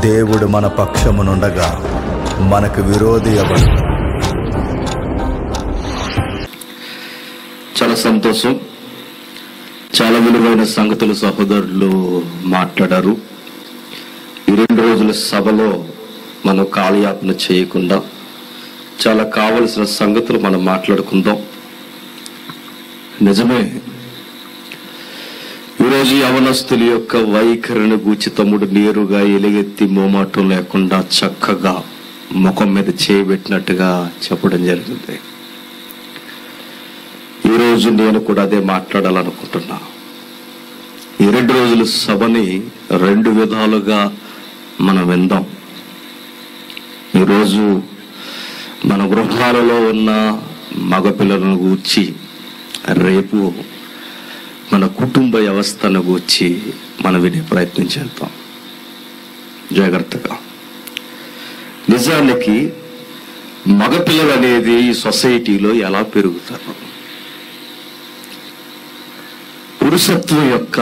దేవుడు మన పక్షమునుండగా మనకు విరోధి ఎవడు? చాలా సంతోషం. చాలా విలువైన సంగతులు సహోదరులు మాట్లాడారు. ఈ 2 రోజుల సభలో మనం కాలయాపన చేయకుండా చాలా కావలసిన సంగతులు మనం మాట్లాడుకుందాం. నిజమే, ఈరోజు యవనస్తుల యొక్క వైఖరిని గూర్చి తమ్ముడు నేరుగా ఎలుగెత్తి మోమాటం లేకుండా చక్కగా ముఖం మీద చేయబెట్టినట్టుగా చెప్పడం జరిగింది. ఈరోజు నేను కూడా అదే మాట్లాడాలనుకుంటున్నా. ఈ 2 రోజుల సభని 2 విధాలుగా మనం విందాం. ఈరోజు మన గృహాలలో ఉన్న మగపిల్లలను గూర్చి, రేపు మన కుటుంబ వ్యవస్థను గూర్చి మనం వినే ప్రయత్నం చేద్దాం జాగ్రత్తగా. నిజానికి మగపిల్లలు అనేది సొసైటీలో ఎలా పెరుగుతారు? పురుషత్వం యొక్క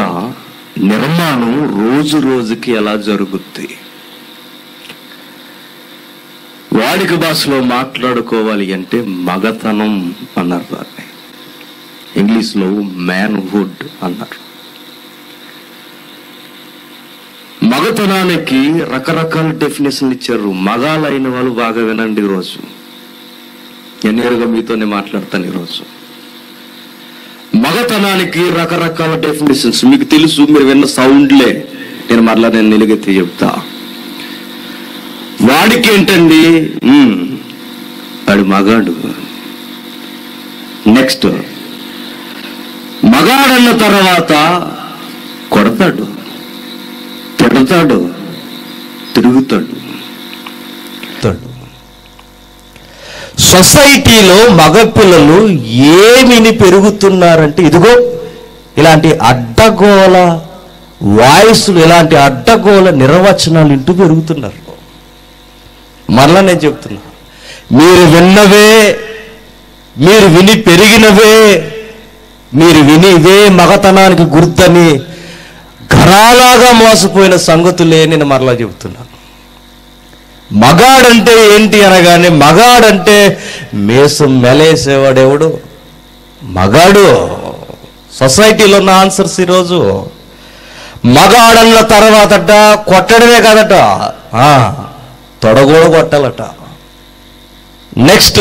నిర్మాణం రోజు రోజుకి ఎలా జరుగుద్ది? వాడిక భాషలో మాట్లాడుకోవాలి అంటే మగతనం అన్నారు దాన్ని. ఇంగ్లీష్లో మ్యాన్హుడ్ అన్నారు. మగతనానికి రకరకాల డెఫినేషన్లు ఇచ్చారు. మగాలైన వాళ్ళు బాగా వినండి. ఈరోజు నేను నేరుగా మీతోనే మాట్లాడతాను. ఈరోజు మగతనానికి రకరకాల డెఫినేషన్స్ మీకు తెలుసు. మీరు విన్న సౌండ్లే నేను నిలగెత్తి చెప్తా. వాడికి ఏంటండి, వాడు మగాడు. నెక్స్ట్, మగాడన్న తర్వాత కొడతాడు, తిడతాడు, తిరుగుతాడు. సొసైటీలో మగపిల్లలు ఏమిని పెరుగుతున్నారంటే ఇదిగో ఇలాంటి అడ్డగోల వాయిస్లు, ఇలాంటి అడ్డగోల నిర్వచనాలు ఇంటూ పెరుగుతున్నారు. మరలా నేను చెప్తున్నా, మీరు విన్నవే, మీరు విని పెరిగినవే, మీరు విని ఇవే మగతనానికి గుర్తని ఘరాలాగా మోసపోయిన సంగతులే నేను మరలా చెబుతున్నాను. మగాడంటే ఏంటి అనగానే, మగాడంటే మేసం మెలేసేవాడెవడు? మగాడు. సొసైటీలో ఉన్న ఆన్సర్స్ ఈరోజు మగాడన్న తర్వాతట కొట్టడమే కదట, తొడగోడు కొట్టాలట. నెక్స్ట్,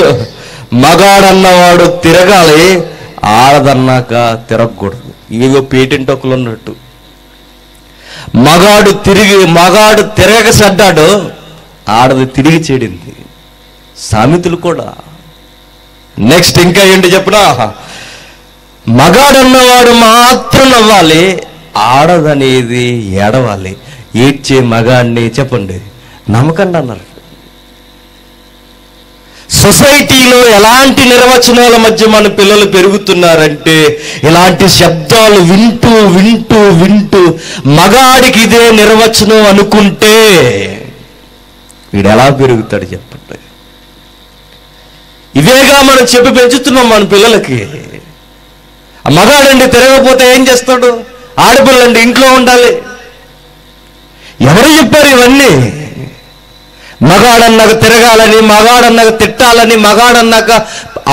మగాడన్నవాడు తిరగాలి, ఆడదన్నాక తిరగకూడదు. ఇదిగో పేటెంట్ ఒకలు ఉన్నట్టు. మగాడు తిరగక సడ్డాడు, ఆడది తిరిగి చెడింది. సామెతలు కూడా. నెక్స్ట్ ఇంకా ఏంటి చెప్పనా, మగాడన్నవాడు మాత్రం నవ్వాలి, ఆడదనేది ఏడవాలి. ఏడ్చే మగాడిని చెప్పండి నమ్మకండి అన్నారు. సొసైటీలో ఎలాంటి నిర్వచనాల మధ్య మన పిల్లలు పెరుగుతున్నారంటే, ఇలాంటి శబ్దాలు వింటూ వింటూ వింటూ మగాడికి ఇదే నిర్వచనం అనుకుంటే వీడు ఎలా పెరుగుతాడు చెప్పండి? ఇవేగా మనం చెప్పి పెంచుతున్నాం మన పిల్లలకి. మగాడండి తిరగకపోతే ఏం చేస్తాడు? ఆడపిల్లండి ఇంట్లో ఉండాలి. ఎవరు చెప్పారు ఇవన్నీ? మగాడన్నాక తిరగాలని, మగాడన్నాక తిట్టాలని, మగాడన్నాక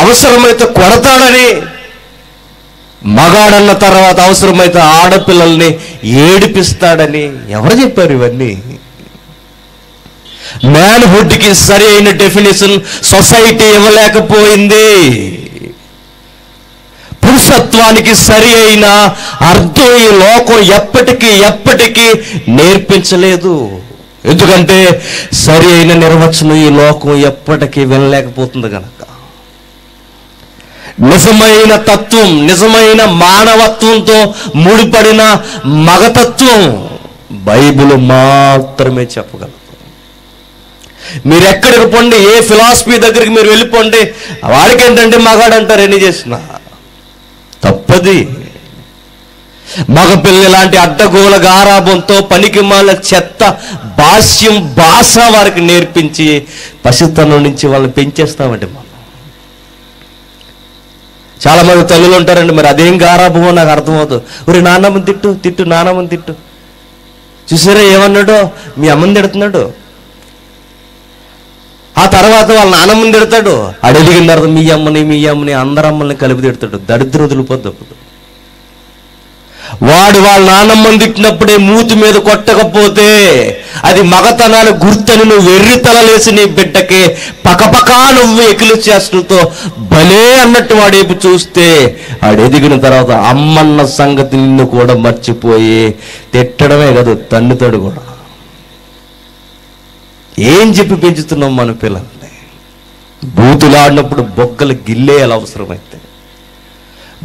అవసరమైతే కొడతాడని, మగాడన్న తర్వాత అవసరమైతే ఆడపిల్లల్ని ఏడిపిస్తాడని ఎవరు చెప్పారు ఇవన్నీ? మ్యాన్హుడ్కి సరి అయిన డెఫినేషన్ సొసైటీ ఇవ్వలేకపోయింది. పురుషత్వానికి సరి అయిన అర్థం ఈ లోకం ఎప్పటికీ నేర్పించలేదు. ఎందుకంటే సరి అయిన నిర్వచనం ఈ లోకం ఎప్పటికీ వినలేకపోతుంది కనుక. నిజమైన తత్వం, నిజమైన మానవత్వంతో ముడిపడిన మగతత్వం బైబిల్ మాత్రమే చెప్పగలదు. మీరు ఎక్కడికి పొండి, ఏ ఫిలాసఫీ దగ్గరికి మీరు వెళ్ళిపోండి, వాడికి ఏంటంటే మగాడంటారు. ఎన్ని చేసినా తప్పది. మగపిల్ల ఇలాంటి అడ్డగోల గారాబంతో పనికి మాల చెత్త భాష వారికి నేర్పించి పసితనం నుంచి వాళ్ళని పెంచేస్తామండి మనం. చాలా మంది తల్లులు ఉంటారండి, మరి అదేం గారాబమో నాకు అర్థమవుతుంది. ఒరే నాన్నమ్మని తిట్టు నాన్నమ్మని తిట్టు. చూసారా ఏమన్నాడు? మీ అమ్మని తిడుతున్నాడు. ఆ తర్వాత వాళ్ళ నాన్నమ్మని తిడతాడు. అడిగిన తర్వాత మీ అమ్మని అందరు అమ్మల్ని కలిపి తిడతాడు. దరిద్రం వదిలిపోద్ది. అప్పుడు వాడు వాళ్ళ నాన్నమ్మని తిట్టినప్పుడే మూతి మీద కొట్టకపోతే అది మగతనాలు గుర్తని నువ్వు వెర్రి తలలేసి నీ బిడ్డకి పకపకా నువ్వు ఎకిలి చేష్టలతో భలే అన్నట్టు వాడేపు చూస్తే వాడు ఎదిగిన తర్వాత అమ్మన్న సంగతి నిన్ను కూడా మర్చిపోయి తిట్టడమే కాదు, తన్నుతాడు కూడా. ఏం చెప్పి పెంచుతున్నాం మన పిల్లల్ని? బూతులాడినప్పుడు బొగ్గలు గిల్లేయాలి అవసరమైతే.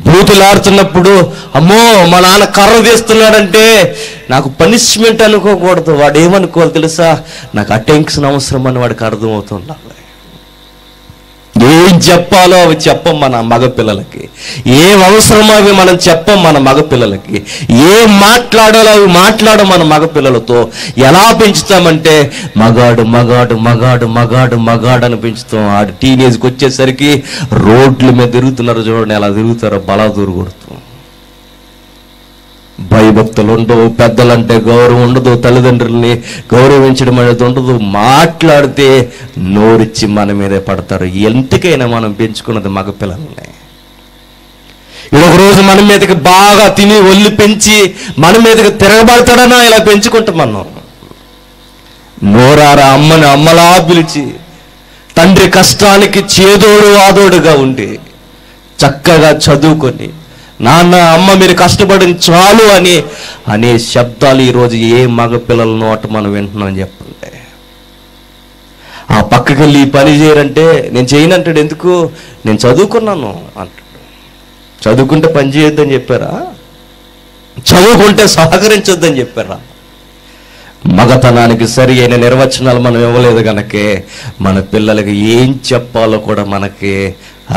బూతులాడుతున్నప్పుడు అమ్మో మా నాన్న కర్ర తీస్తున్నాడంటే నాకు పనిష్మెంట్ అనుకోకూడదు. వాడు ఏమనుకోవాలి తెలుసా? నాకు అటెన్షన్ అవసరం అని వాడికి అర్థమవుతుండాలి. ఏం చెప్పాలో అవి చెప్పం మన మగపిల్లలకి, ఏం అవసరమో అవి మనం చెప్పం మన మగపిల్లలకి, ఏం మాట్లాడాలో అవి మాట్లాడడం మన మగపిల్లలతో. ఎలా పెంచుతామంటే మగాడు మగాడు మగాడు మగాడు మగాడు అని పెంచుతాం. ఆడు టీనేజ్కి వచ్చేసరికి రోడ్ల మీద తిరుగుతున్నారు చూడండి, ఎలా తిరుగుతారో బలాదూరు కొడుతూ. భయభక్తులు ఉండవు, పెద్దలంటే గౌరవం ఉండదు, తల్లిదండ్రుల్ని గౌరవించడం అనేది ఉండదు. మాట్లాడితే నోరిచ్చి మన మీదే పడతారు. ఎంతకైనా మనం పెంచుకున్నది మగపిల్లల్ని. ఒక రోజు మన మీదకి బాగా తిని ఒళ్ళు పెంచి మన మీదకి తిరగబడతాడనా ఇలా పెంచుకుంటాం మనం. నోరారా అమ్మని అమ్మలా పిలిచి తండ్రి కష్టానికి చేదోడు ఆదోడుగా ఉండి చక్కగా చదువుకొని నాన్న అమ్మ మీరు కష్టపడిన చాలు అని అనే శబ్దాలు ఈరోజు ఏ మగపిల్లల నోట మనం వింటున్నాం చెప్పండి. ఆ పక్కకి వెళ్ళి ఈ పని చేయరంటే నేను చేయనంటాడు. ఎందుకు? నేను చదువుకున్నాను అంటాడు. చదువుకుంటే పని చేయొద్దని చెప్పారా? చదువుకుంటే సహకరించొద్దని చెప్పారా? మగతనానికి సరి అయిన నిర్వచనాలు మనం ఇవ్వలేదు కనుకే మన పిల్లలకి ఏం చెప్పాలో కూడా మనకి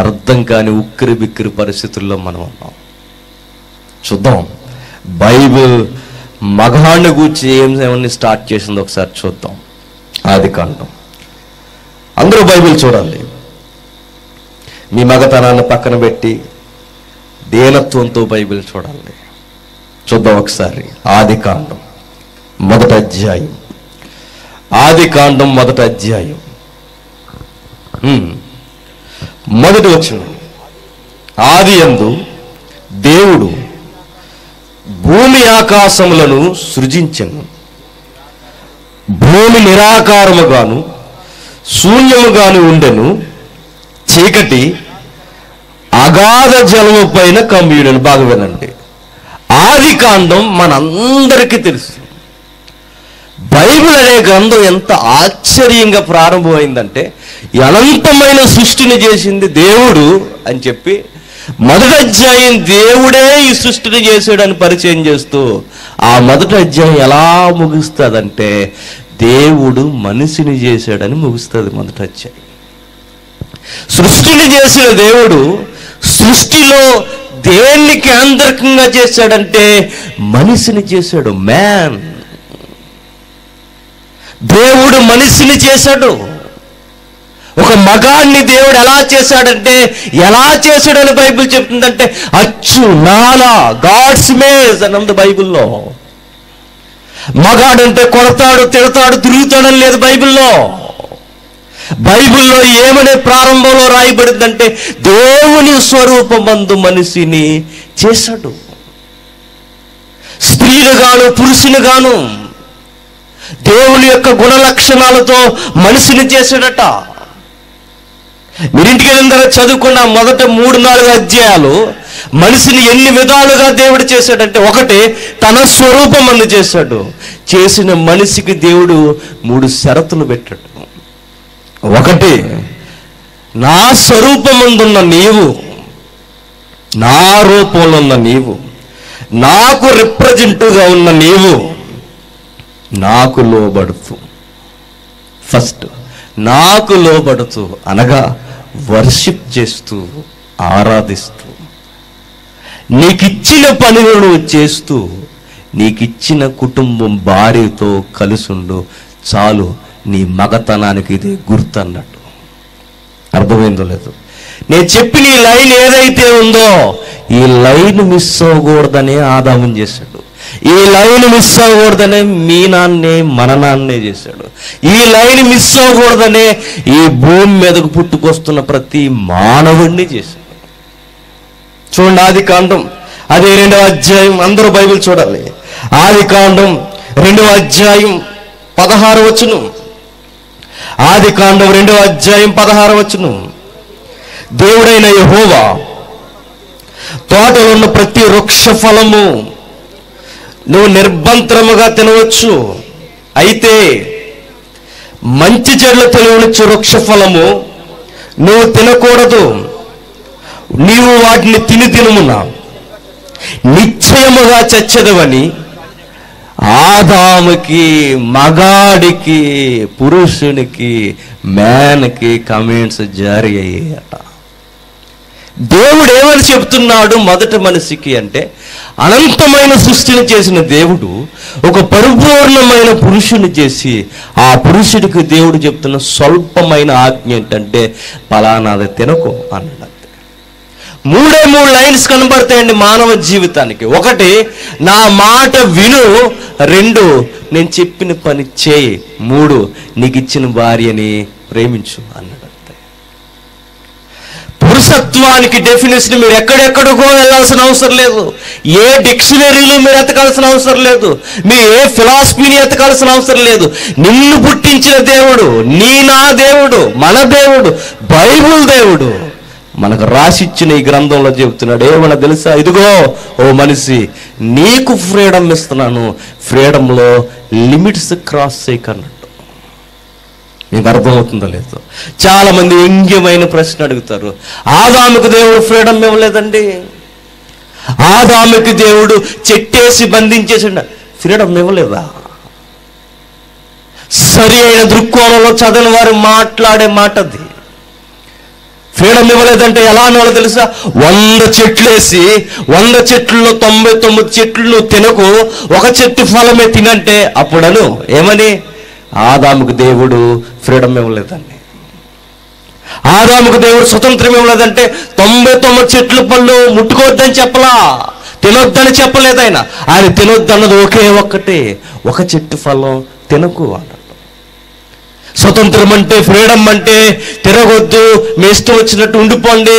అర్థం కాని ఉక్కిరి బిక్కిరి పరిస్థితుల్లో మనం ఉన్నాం. చూద్దాం బైబిల్ మగాన్ని గూర్చి ఏమని స్టార్ట్ చేసిందో ఒకసారి చూద్దాం. ఆదికాండం. అందరూ బైబిల్ చూడాలి. మీ మగతనాన్ని పక్కన పెట్టి దీనత్వంతో బైబిల్ చూడాలి. చూద్దాం ఒకసారి. ఆదికాండం మొదటి అధ్యాయం. ఆదికాండం మొదటి అధ్యాయం మొదటి వచనం. ఆదియందు దేవుడు భూమి ఆకాశములను సృజించెను. భూమి నిరాకారముగాను శూన్యముగాను ఉండెను. చీకటి అగాధ జలము పైన కమ్యూనను. బాగా వినండి. ఆదికాండం మనందరికీ తెలుసు. బైబిల్ అనే గ్రంథం ఎంత ఆశ్చర్యంగా ప్రారంభమైందంటే అనంతమైన సృష్టిని చేసింది దేవుడు అని చెప్పి మొదటి అధ్యాయం దేవుడే ఈ సృష్టిని చేశాడని పరిచయం చేస్తూ ఆ మొదటి అధ్యాయం ఎలా ముగుస్తుందంటే దేవుడు మనిషిని చేశాడని ముగుస్తుంది మొదటి అధ్యాయం. సృష్టిని చేసిన దేవుడు సృష్టిలో దేన్ని కేంద్రకంగా చేశాడంటే మనిషిని చేశాడు. మ్యాన్. దేవుడు మనిషిని చేశాడు. ఒక మగాన్ని దేవుడు ఎలా చేశాడంటే ఎలా చేశాడని బైబిల్ చెప్తుందంటే అచ్చు నాలా గాడ్స్ ఇమేజ్ అని ఉంది బైబిల్లో. మగాడంటే కొడతాడు, తిడతాడు, తిరుగుతాడని లేదు బైబిల్లో. బైబిల్లో ఏమనే ప్రారంభంలో రాయబడిందంటే దేవుని స్వరూపమందు మనిషిని చేశాడు. స్త్రీలుగాను పురుషునిగాను దేవుని యొక్క గుణ లక్షణాలతో మనిషిని చేశాడట. మీరింటికి వెళ్ళిన చదువుకున్న మొదట 3-4 అధ్యాయాలు మనిషిని ఎన్ని విధాలుగా దేవుడు చేశాడంటే, ఒకటి తన స్వరూపం అందు చేశాడు. చేసిన మనిషికి దేవుడు 3 షరతులు పెట్టాడు. ఒకటి, నా స్వరూపమందున్న నీవు, నా రూపంలో ఉన్న నీవు, నాకు రిప్రజెంటివ్గా ఉన్న నీవు నాకు లోబడుతూ. ఫస్ట్ నాకు లోబడుతూ అనగా వర్షిప్ చేస్తూ ఆరాధిస్తూ నీకిచ్చిన పనులు నువ్వు చేస్తూ నీకిచ్చిన కుటుంబం భార్యతో కలిసుండు చాలు. నీ మగతనానికి ఇది గుర్తు అన్నట్టు. అర్థమైందో లేదు? నేను చెప్పిన ఈ లైన్ ఏదైతే ఉందో ఈ లైన్ మిస్ అవ్వకూడదనే ఆదామం చేశాడు. ఈ లైన్ మిస్ అవ్వకూడదనే మీ నాన్నే మన నాన్నే చేశాడు. ఈ లైన్ మిస్ అవ్వకూడదనే ఈ భూమి మీదకు పుట్టుకొస్తున్న ప్రతి మానవుడిని చేశాడు. చూడండి, ఆదికాండం అదే 2వ అధ్యాయం, అందరూ బైబిల్ చూడాలి. ఆదికాండం 2వ అధ్యాయం 16వ వచనం. ఆదికాండం 2వ అధ్యాయం 16వ వచనం. దేవుడైన యెహోవా తోటలో ఉన్న ప్రతి వృక్ష ఫలము నువ్వు నిర్బంతరముగా తినవచ్చు, అయితే మంచి చెడుల తెలియనిచ్చు వృక్ష ఫలము నువ్వు తినకూడదు. నీవు వాటిని తిని తినుమున నిశ్చయముగా చచ్చెదవని ఆదాముకి, మగాడికి, పురుషునికి, మేనకి కమెంట్స్ జారీ అయ్యాయట. దేవుడు ఏమని చెప్తున్నాడు మొదటి మనిషికి అంటే, అనంతమైన సృష్టిని చేసిన దేవుడు ఒక పరిపూర్ణమైన పురుషుని చేసి ఆ పురుషుడికి దేవుడు చెప్తున్న స్వల్పమైన ఆజ్ఞ ఏంటంటే పలానాది తినకు అన్నాడు. 3 లైన్స్ కనబడతాయండి మానవ జీవితానికి. 1, నా మాట విను. 2, నేను చెప్పిన పని చేయి. 3, నీకు ఇచ్చిన భార్యని ప్రేమించు అన్నాడు. పురుషత్వానికి డెఫినేషన్ మీరు ఎక్కడెక్కడికో వెళ్ళాల్సిన అవసరం లేదు. ఏ డిక్షనరీలు మీరు ఎతకాల్సిన అవసరం లేదు. మీరు ఏ ఫిలాసఫీని ఎతకాల్సిన అవసరం లేదు. నిన్ను పుట్టించిన దేవుడు, నా దేవుడు, మన దేవుడు, బైబుల్ దేవుడు మనకు రాసిచ్చిన ఈ గ్రంథంలో చెబుతున్నాడు. ఏమన్నా తెలుసా? ఇదిగో ఓ మనిషి, నీకు ఫ్రీడమ్ ఇస్తున్నాను, ఫ్రీడంలో లిమిట్స్ క్రాస్ చేయకన్నట్టు. మీకు అర్థమవుతుందో లేదో? చాలా మంది వ్యంగ్యమైన ప్రశ్న అడుగుతారు. ఆదాముకు దేవుడు ఫ్రీడమ్ ఇవ్వలేదండి, ఆదాముకి దేవుడు చెట్టేసి బంధించేసాడు, ఫ్రీడమ్ ఇవ్వలేదా? సరి అయిన దృక్కోణంలో చదివిన వారు మాట్లాడే మాట అది. ఫ్రీడమ్ ఇవ్వలేదంటే ఎలా అన్నాలో తెలుసా? 100 చెట్లు వేసి 100 చెట్లలో 99 చెట్లు నువ్వు తినకు, ఒక చెట్టు ఫలమే తినంటే అప్పుడను ఏమని? ఆదాముకు దేవుడు ఫ్రీడమ్ ఇవ్వలేదండి. ఆదాముకు దేవుడు స్వతంత్రం ఇవ్వలేదంటే 99 చెట్ల పళ్ళు ముట్టుకోవద్దని చెప్పలా, తినొద్దని చెప్పలేదు. ఆయన తినొద్దన్నది ఒకే ఒక్కటే, ఒక చెట్టు ఫలం తినకు అన్నాడు. స్వతంత్రం అంటే, ఫ్రీడమ్ అంటే తిరగొద్దు, మీ ఇష్టం వచ్చినట్టు ఉండిపోండి,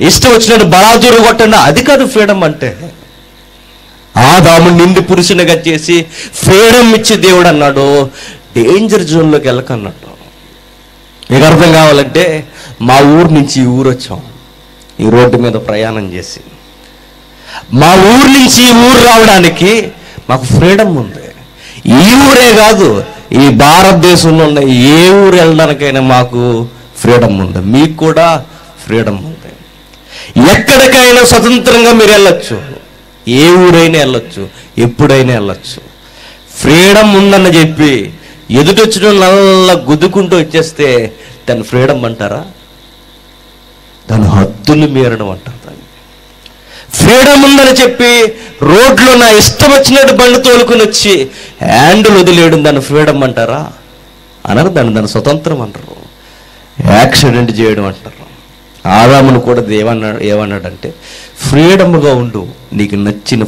ఇష్టం వచ్చినట్టు బలాదూరు కొట్టండి, అది కాదు ఫ్రీడమ్ అంటే. ఆదాము నిండి పురుషునిగా చేసి ఫ్రీడమ్ ఇచ్చి దేవుడు అన్నాడు, డేంజర్ జోన్లోకి వెళ్ళకన్నాడు. మీకు అర్థం కావాలంటే, మా ఊరు నుంచి ఈ ఊరు వచ్చాం, ఈ రోడ్డు మీద ప్రయాణం చేసి మా ఊరు నుంచి ఈ ఊరు రావడానికి మాకు ఫ్రీడమ్ ఉంది. ఈ ఊరే కాదు, ఈ భారతదేశంలో ఉన్న ఏ ఊరు వెళ్ళడానికైనా మాకు ఫ్రీడమ్ ఉంది. మీకు కూడా ఫ్రీడమ్ ఉంది. ఎక్కడికైనా స్వతంత్రంగా మీరు వెళ్ళొచ్చు, ఏ ఊరైనా వెళ్ళొచ్చు, ఎప్పుడైనా వెళ్ళొచ్చు. ఫ్రీడమ్ ఉందని చెప్పి ఎదుటొచ్చడం నల్ల గుద్దుకుంటూ వచ్చేస్తే దాన్ని ఫ్రీడమ్ అంటారా? దాని హద్దులు మీరడం అంటారు. దాన్ని ఫ్రీడమ్ ఉందని చెప్పి రోడ్లో నా ఇష్టం వచ్చినట్టు బండి తోలుకుని వచ్చి హ్యాండిల్ వదిలేయడం దాన్ని ఫ్రీడమ్ అంటారా? అనరు. దాన్ని స్వతంత్రం అంటారు. యాక్సిడెంట్ చేయడం అంటారు. ఆదామును కూడా ఏమన్నాడంటే, ఫ్రీడమ్గా ఉండు, నీకు నచ్చిన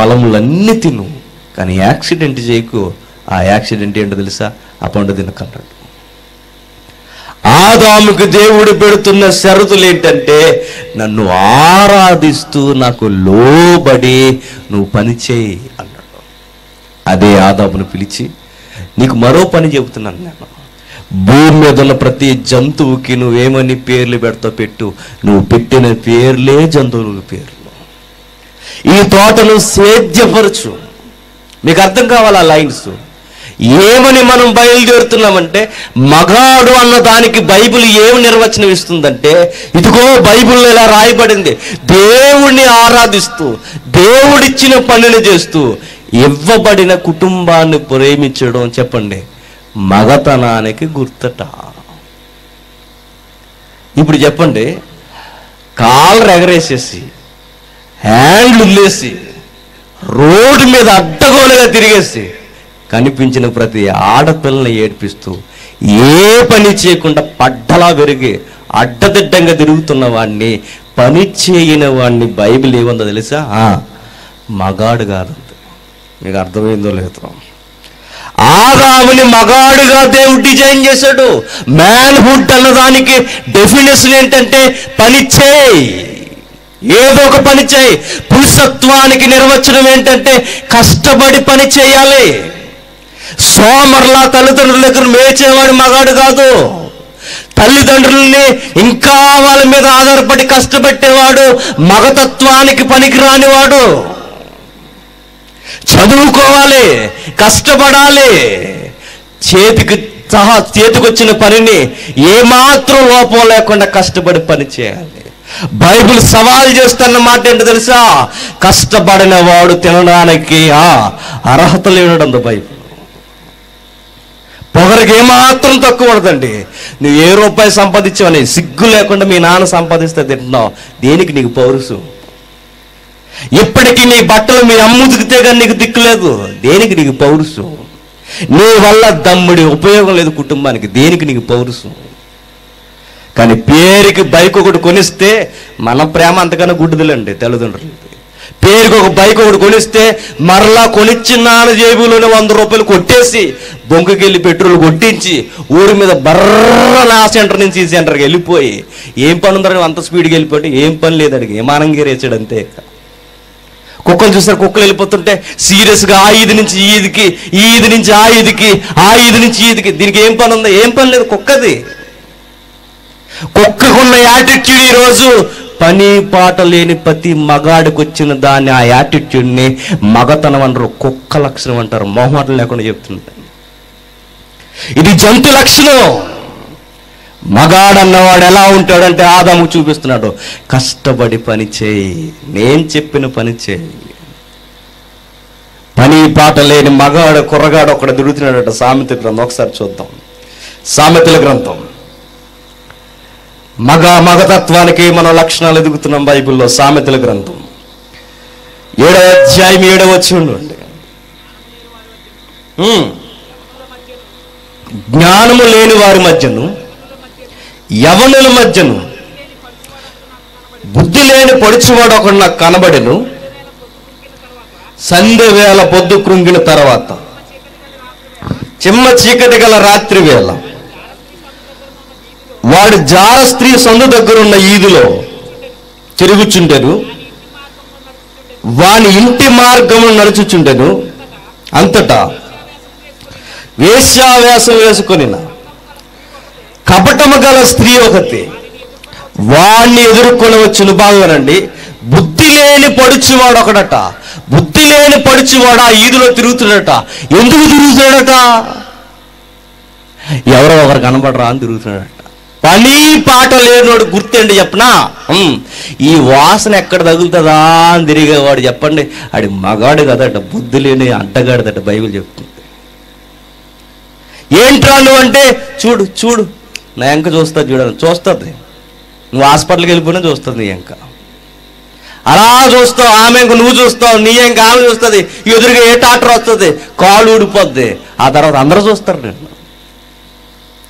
ఫలములన్నీ తిను, కానీ యాక్సిడెంట్ చేయకు. ఆ యాక్సిడెంట్ ఏంటో తెలుసా? ఆ పండు తినకన్నాడు. ఆదాముకు దేవుడు పెడుతున్న షరతులు ఏంటంటే, నన్ను ఆరాధిస్తూ నాకు లోబడి నువ్వు పని చేయి అన్నాడు. అదే ఆదామును పిలిచి, నీకు మరో పని చెబుతున్నాను నేను, భూమి మీద ఉన్న ప్రతి జంతువుకి నువ్వేమని పేర్లు పెడతావు పెట్టు, నువ్వు పెట్టిన పేర్లే జంతువుల పేర్లు. ఈ తోటను సేద్యపరచు. మీకు అర్థం కావాలి ఆ లైన్స్. ఏమని మనం బయలుదేరుతున్నామంటే, మగాడు అన్న దానికి బైబిల్ ఏమి నిర్వచనం ఇస్తుందంటే, ఇదిగో బైబిల్లో ఇలా రాయబడింది, దేవుణ్ణి ఆరాధిస్తూ దేవుడిచ్చిన పనిని చేస్తూ ఇవ్వబడిన కుటుంబాన్ని ప్రేమించడం చెప్పండి మగతనానికి గుర్తట. ఇప్పుడు చెప్పండి, కాళ్ళు ఎగరేసేసి హ్యాండ్లు వదిలేసి రోడ్డు మీద అడ్డగోలుగా తిరిగేసి కనిపించిన ప్రతి ఆడపిల్లని ఏడ్పిస్తూ ఏ పని చేయకుండా పడ్డలా పెరిగి అడ్డదిడ్డంగా తిరుగుతున్న వాడిని, పని చేయని వాడిని బైబిల్ ఏముందో తెలుసా? మగాడు కాదు. మీకు అర్థమైందో లేదో? ఆదాముని మగాడుగా దేవుడు డిజైన్ చేశాడు. మ్యాన్హుడ్ అన్నదానికి డెఫినేషన్ ఏంటంటే పని చేయి, ఏదో ఒక పని చేయి. పురుషత్వానికి నిర్వచనం ఏంటంటే కష్టపడి పని చేయాలి. సోమర్లా తల్లిదండ్రుల దగ్గర మేచేవాడు మగాడు కాదు. తల్లిదండ్రుల్ని ఇంకా వాళ్ళ మీద ఆధారపడి కష్టపెట్టేవాడు మగతత్వానికి పనికిరానివాడు. చదువుకోవాలి, కష్టపడాలి, చేతికొచ్చిన పనిని ఏమాత్రం లోపం లేకుండా కష్టపడి పని చేయాలి. బైబిల్ సవాల్ చేస్తున్న మాట ఏంటో తెలుసా? కష్టపడిన వాడు తినడానికి అర్హత లేనడందు బైబిల్. పొగరికి ఏమాత్రం తక్కువ పడదండి. నువ్వు ఏ రూపాయి సంపాదించావని సిగ్గు లేకుండా మీ నాన్న సంపాదిస్తే తింటున్నావు, దేనికి నీకు పౌరుషం? ఇప్పటికీ నీ బట్టలు మీ అమ్మ ఉతికితే కానీ నీకు దిక్కు లేదు, దేనికి నీకు పౌరుషం? నీ వల్ల దమ్ముడి ఉపయోగం లేదు కుటుంబానికి, దేనికి నీకు పౌరుషం? కానీ పేరుకి బైక్ ఒకటి కొనిస్తే మన ప్రేమ అంతకన్నా గుడ్డుదలండి తల్లిదండ్రులు. పేరుకి ఒక బైక్ ఒకటి కొనిస్తే మరలా కొనిచ్చిన జేబులోనే 100 రూపాయలు కొట్టేసి బొంకుకెళ్ళి పెట్రోల్ కొట్టించి ఊరి మీద బర్ర ఆ సెంటర్ నుంచి ఈ సెంటర్కి వెళ్ళిపోయి ఏం పని ఉందని అంత స్పీడ్కి వెళ్ళిపోయి ఏం పని లేదడికి విమానం గేరేసాడు అంతే. కుక్కలు చూస్తారు, కుక్కలు వెళ్ళిపోతుంటే సీరియస్గా ఆ ఈది నుంచి ఈ ఈదికి, ఈ ఈది నుంచి ఆ ఈదికి, ఆ ఈది నుంచి ఈదికి. దీనికి ఏం పని ఉందా? ఏం పని లేదు కుక్కది. కుక్కకున్న యాటిట్యూడ్ ఈరోజు పని పాట లేని ప్రతి మగాడికి వచ్చిన దాన్ని, ఆ యాటిట్యూడ్ని మగతనం అంటారు, కుక్క లక్షణం అంటారు. మొహమాటం లేకుండా చెప్తుంటారు. ఇది జంతు లక్షణం. మగాడన్నవాడు ఎలా ఉంటాడంటే ఆదాము చూపిస్తున్నాడు, కష్టపడి పని చేయి, నేను చెప్పిన పని చేయి. పని పాట లేని మగాడు కుర్రగాడు ఒకడు తిరుగుతున్నాడట. సామెతల గ్రంథం ఒకసారి చూద్దాం. సామెతల గ్రంథం మగతత్వానికి మనం లక్షణాలు ఎదుగుతున్నాం బైబిల్లో. సామెతల గ్రంథం 7వ అధ్యాయం 7వ వచనం. జ్ఞానము లేని వారి మధ్యను, యవనుల మధ్యను బుద్ధి లేని పొడిచివాడు ఒకడు నాకు కనబడెను. సంధ్య వేళ పొద్దు కృంగిన తర్వాత, చిమ్మ చీకటి గల రాత్రి వేళ, వాడు జార స్త్రీ సందు దగ్గరున్న ఈదులో తిరుగుచుండెను, వాని ఇంటి మార్గము నడుచుచుండెను. అంతటా వేశ్యావేషం వేసుకొని కపటము గల స్త్రీ ఒకటి వాణ్ణి ఎదుర్కొని వచ్చును. బాగానండి, బుద్ధి లేని పడుచువాడు ఒకడట. బుద్ధి లేని పడుచువాడు ఆ ఈదులో తిరుగుతున్నాడట. ఎందుకు తిరుగుతున్నాడట? ఎవరో ఒకరు కనబడరా అని తిరుగుతున్నాడట. పని పాట లేనివాడు గుర్తండి చెప్పనా? ఈ వాసన ఎక్కడ తగులుతుందా అని తిరిగేవాడు చెప్పండి, ఆడి మగాడు కదట, బుద్ధి లేని అడ్డగాడదట బైబిల్ చెప్తుంది. ఏంట్రా నువ్వు అంటే, చూడు చూడు నా ఎంక చూస్తా, చూడాలి చూస్తుంది. నువ్వు హాస్పిటల్కి వెళ్ళిపోయినా చూస్తుంది నీ ఎంక. అలా చూస్తావు, ఆమె ఇంక నువ్వు చూస్తావు, నీ ఎంక ఆమె చూస్తుంది. ఎదురుగా ఏ డాక్టర్ వస్తుంది, కాలు ఊడిపోద్ది. ఆ తర్వాత అందరూ చూస్తారు నేను.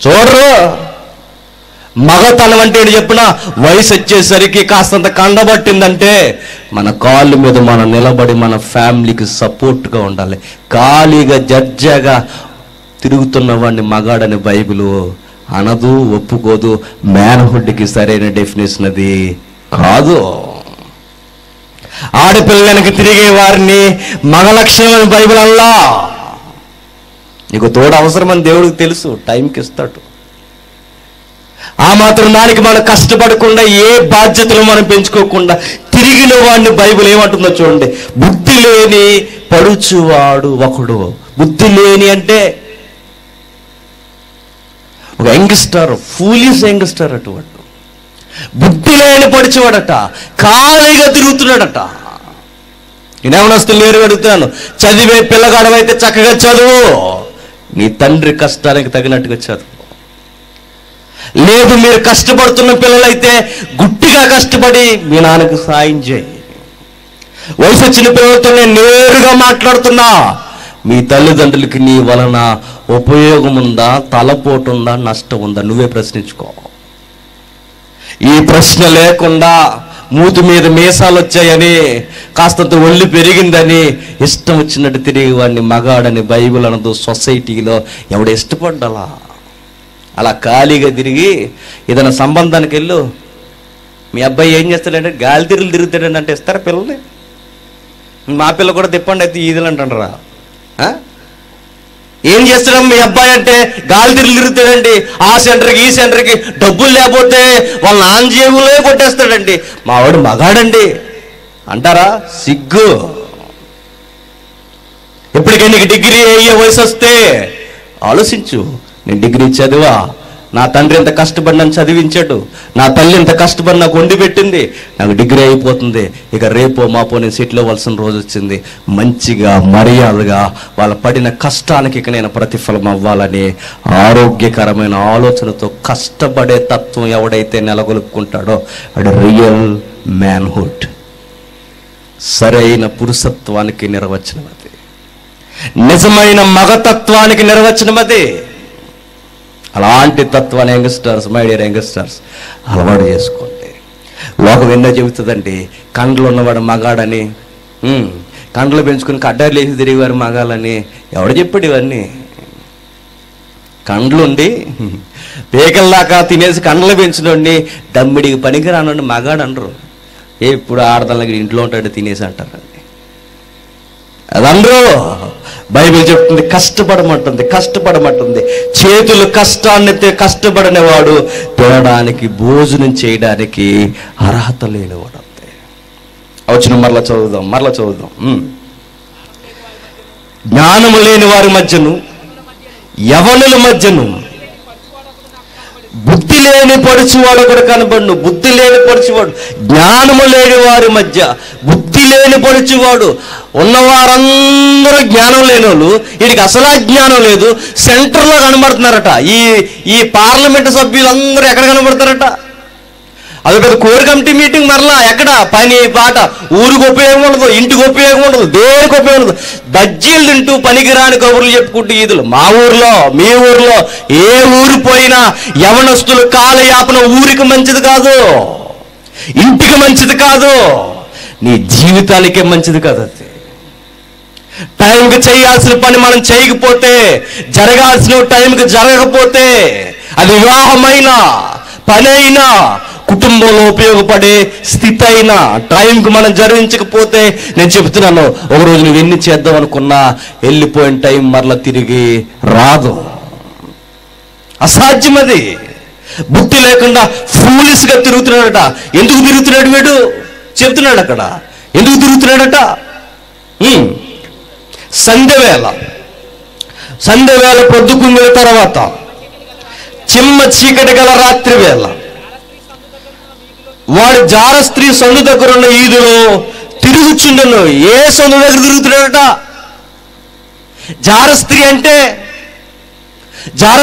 చూడరు. మగతనం అంటే చెప్పిన వయసు వచ్చేసరికి కాస్తంత కండబట్టిందంటే మన కాళ్ళ మీద మనం నిలబడి మన ఫ్యామిలీకి సపోర్ట్గా ఉండాలి. ఖాళీగా జడ్జగా తిరుగుతున్న వాడిని మగాడని బైబిల్ అనదు, ఒప్పుకోదు. మ్యాన్హుడ్కి సరైన డెఫినేషన్ అది కాదు. ఆడపిల్లలకి తిరిగే వారిని మగ లక్షణం అని బైబిల్ అల్లా. నీకు తోడు అవసరమని దేవుడికి తెలుసు, టైంకి ఇస్తాడు. ఆ మాత్రం దానికి మనం కష్టపడకుండా, ఏ బాధ్యతలు మనం పెంచుకోకుండా తిరిగిన వాడిని బైబిల్ ఏమంటుందో చూడండి. బుద్ధి లేని పడుచువాడు ఒకడు. బుద్ధి లేని అంటే ఒక యంగ్స్టర్, ఫూలిష్ యంగ్స్టర్ అటువంటి. బుద్ధి లేని పడుచువాడట, ఖాళీగా తిరుగుతున్నాడట. నేనేమన్నా వస్తే లేరు అడుగుతున్నాను, చదివే పిల్లగాడమైతే చక్కగా చదువు, నీ తండ్రి కష్టానికి తగినట్టుగా చదువు. లేదు, మీరు కష్టపడుతున్న పిల్లలైతే గుట్టిగా కష్టపడి మీ నాన్నకు సాయం చేయి. వయసు వచ్చిన పిల్లలతో నేను నేరుగా మాట్లాడుతున్నా, మీ తల్లిదండ్రులకి నీ వలన ఉపయోగం ఉందా, తలపోటు ఉందా, నష్టం ఉందా, నువ్వే ప్రశ్నించుకో. ఈ ప్రశ్న లేకుండా మూతి మీద మీసాలు వచ్చాయని, కాస్తంత ఒళ్ళు పెరిగిందని ఇష్టం వచ్చినట్టు తిరిగి వాడిని మగాడని బైబిల్ అనదు. సొసైటీలో ఎవడు ఇష్టపడ్డాలా? అలా ఖాళీగా తిరిగి ఏదైనా సంబంధానికి వెళ్ళు, మీ అబ్బాయి ఏం చేస్తాడంటే గాలి తిరుగుతాడండి అంటే ఇస్తారా పిల్లల్ని? మా పిల్ల కూడా తిప్పండి అయితే ఈదులు అంటారా? ఏం చేస్తాడు మీ అబ్బాయి అంటే గాలి తిరుగుతాడండి, ఆ సెంటర్కి ఈ సెంటర్కి, డబ్బులు లేకపోతే వాళ్ళ నాన్న జేబులే కొట్టేస్తాడండి, మా వాడు మగాడండి అంటారా? సిగ్గు. ఎప్పటికీ నీకు డిగ్రీ అయ్యే వయసు వస్తే ఆలోచించు. నేను డిగ్రీ చదివా, నా తండ్రి ఎంత కష్టపడి నన్ను చదివించాడు, నా తల్లి ఎంత కష్టపడి నాకు వండి పెట్టింది, నాకు డిగ్రీ అయిపోతుంది, ఇక రేపో మాపో నేను సెటిల్ అవ్వాల్సిన రోజు వచ్చింది, మంచిగా మర్యాదగా వాళ్ళ పడిన కష్టానికి ఇక నేను ప్రతిఫలం అవ్వాలని ఆరోగ్యకరమైన ఆలోచనతో కష్టపడే తత్వం ఎవడైతే నెలకొల్పుకుంటాడో అది రియల్ మ్యాన్హుడ్, సరైన పురుషత్వానికి నిర్వచనం అది, నిజమైన మగతత్వానికి నిర్వచనం అది. అలాంటి తత్వాన్ని యంగ్స్టర్స్, మై డియర్ యంగ్స్టర్స్, అలవాటు చేసుకోండి. లోకం ఎన్నో చెబుతుందండి, కండ్లు ఉన్నవాడు మగాడని, కండ్లు పెంచుకుని కడ్డారు లేచి తిరిగేవారు మగాలని. ఎవడు చెప్పాడు ఇవన్నీ? కండ్లుండి పేకల్లాకా తినేసి కండ్లు పెంచినోడిని దమ్మిడికి పనికి రానోడిని మగాడు అనరు. ఎప్పుడు ఆడదల్లకి ఇంట్లో ఉంటాడు తినేసి అంటారండి. అదనరు. బైబిల్ చెప్తుంది కష్టపడమంటుంది. చేతులు కష్టపడని వాడు తినడానికి, భోజనం చేయడానికి అర్హత లేనివాడు అంతే. వచ్చిన మరలా చదువుదాం. జ్ఞానము లేని వారి మధ్యను, యవనుల మధ్యను బుద్ధి లేని పడుచువాడు కూడా కనబడును. బుద్ధి లేని పడుచువాడు, జ్ఞానము లేని వారి మధ్య బుద్ధి లేని పడుచువాడు. ఉన్నవారందరూ జ్ఞానం లేని వాళ్ళు, వీడికి అసలు జ్ఞానం లేదు. సెంటర్లో కనబడుతున్నారట. ఈ పార్లమెంటు సభ్యులందరూ ఎక్కడ కనబడతారట? అది పెద్ద కోర్ కమిటీ మీటింగ్. మరలా ఎక్కడ పని పాట, ఊరికి ఉపయోగం ఉండదు, ఇంటికి ఉపయోగం ఉండదు, దేనికి ఉపయోగం ఉండదు. బజ్జీలు తింటూ పనికిరాని కబుర్లు చెప్పుకుంటూ ఈదులు. మా ఊర్లో, మీ ఊర్లో, ఏ ఊరు పోయినా యవనస్తులు కాలయాపన ఊరికి మంచిది కాదు, ఇంటికి మంచిది కాదు, నీ జీవితానికే మంచిది కాదు. అది టైంకి చేయాల్సిన పని మనం చేయకపోతే, జరగాల్సిన టైంకి జరగకపోతే, అది వివాహమైనా పని అయినా కుటుంబంలో ఉపయోగపడే స్థితి అయినా టైంకి మనం జరిగించకపోతే, నేను చెబుతున్నాను, ఒకరోజు నువ్వు ఎన్ని చేద్దాం అనుకున్నా వెళ్ళిపోయిన టైం మరలా తిరిగి రాదు. అసాధ్యం అది. బుద్ధి లేకుండా ఫూలిష్గా తిరుగుతున్నాడట. ఎందుకు తిరుగుతున్నాడు వీడు? చెబుతున్నాడు అక్కడ ఎందుకు తిరుగుతున్నాడట. సంధ్యవేళ పొద్దుకున్న తర్వాత, చిమ్మ చీకటి గల రాత్రి వేళ, వాడు జార స్త్రీ సందు దగ్గర ఉన్న ఈదులో తిరుగుచుండను. ఏ సందు దగ్గర తిరుగుతున్నాడట? జార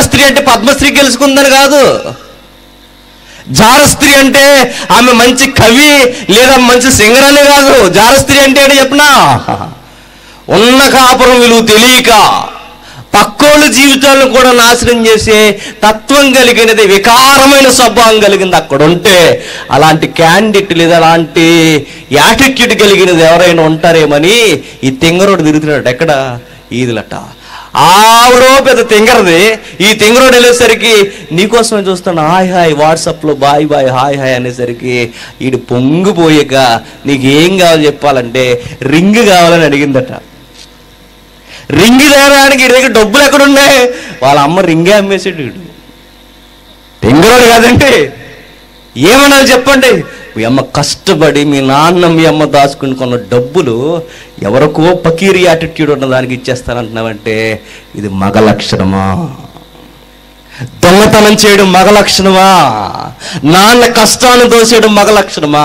స్త్రీ అంటే పద్మశ్రీ గెలుచుకుందని కాదు. జార స్త్రీ అంటే ఆమె మంచి కవి లేదా మంచి సింగర్ అని కాదు. జార స్త్రీ అంటే ఏంటి చెప్పనా? ఉన్న కాపురం విలువ తెలియక పక్కోళ్ళ జీవితాలను కూడా నాశనం చేసే తత్వం కలిగినది, వికారమైన స్వభావం కలిగింది అక్కడ ఉంటే. అలాంటి క్యాండిడేట్ లేదా అలాంటి యాటిట్యూడ్ కలిగినది ఎవరైనా ఉంటారేమని ఈ తింగరోడు తిరుగుతున్నాడు. ఎక్కడ? ఈదులట. ఆవిడో పెద్ద తింగరది. ఈ తింగరోడు వెళ్ళేసరికి నీకోసమే చూస్తాను, హాయ్ వాట్సాప్లో బాయ్ హాయ్ అనేసరికి వీడు పొంగిపోయాక నీకు ఏం కావాలో చెప్పాలంటే రింగ్ కావాలని అడిగిందట. రింగ్ తేడానికి వీడి దగ్గర డబ్బులు ఎక్కడున్నాయి? వాళ్ళ అమ్మ రింగే అమ్మేసాడు. వీడు తింగరోడు కాదండి. ఏమన్నా చెప్పండి, మీ అమ్మ కష్టపడి, మీ నాన్న మీ అమ్మ దాచుకుని కొన్న డబ్బులు ఎవరికో పకీరి యాటిట్యూడ్ ఉన్న దానికి ఇచ్చేస్తానంటున్నావంటే ఇది మగ లక్షణమా? దొంగతనం చేయడం మగ లక్షణమా? నాన్న కష్టాన్ని దోసేయడం మగ లక్షణమా?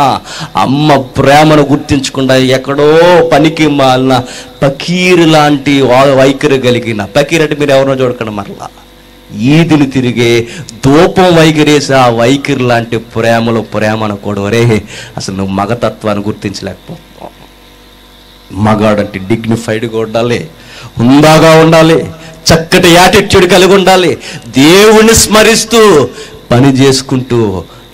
అమ్మ ప్రేమను గుర్తించకుండా ఎక్కడో పనికి మాలిన పకీరు లాంటి వైఖరి కలిగిన, పకీర్ అంటే మీరు ఎవరినో చూడకండి, మరలా ఈదిని తిరిగే దూపం వైఖరేసి ఆ వైఖరి లాంటి ప్రేమ అనకూడదు. రే, అసలు నువ్వు మగతత్వాన్ని గుర్తించలేకపోతావు. మగాడంటే డిగ్నిఫైడ్గా ఉండాలి, హుందాగా ఉండాలి, చక్కటి యాటిట్యూడ్ కలిగి ఉండాలి, దేవుణ్ణి స్మరిస్తూ పని చేసుకుంటూ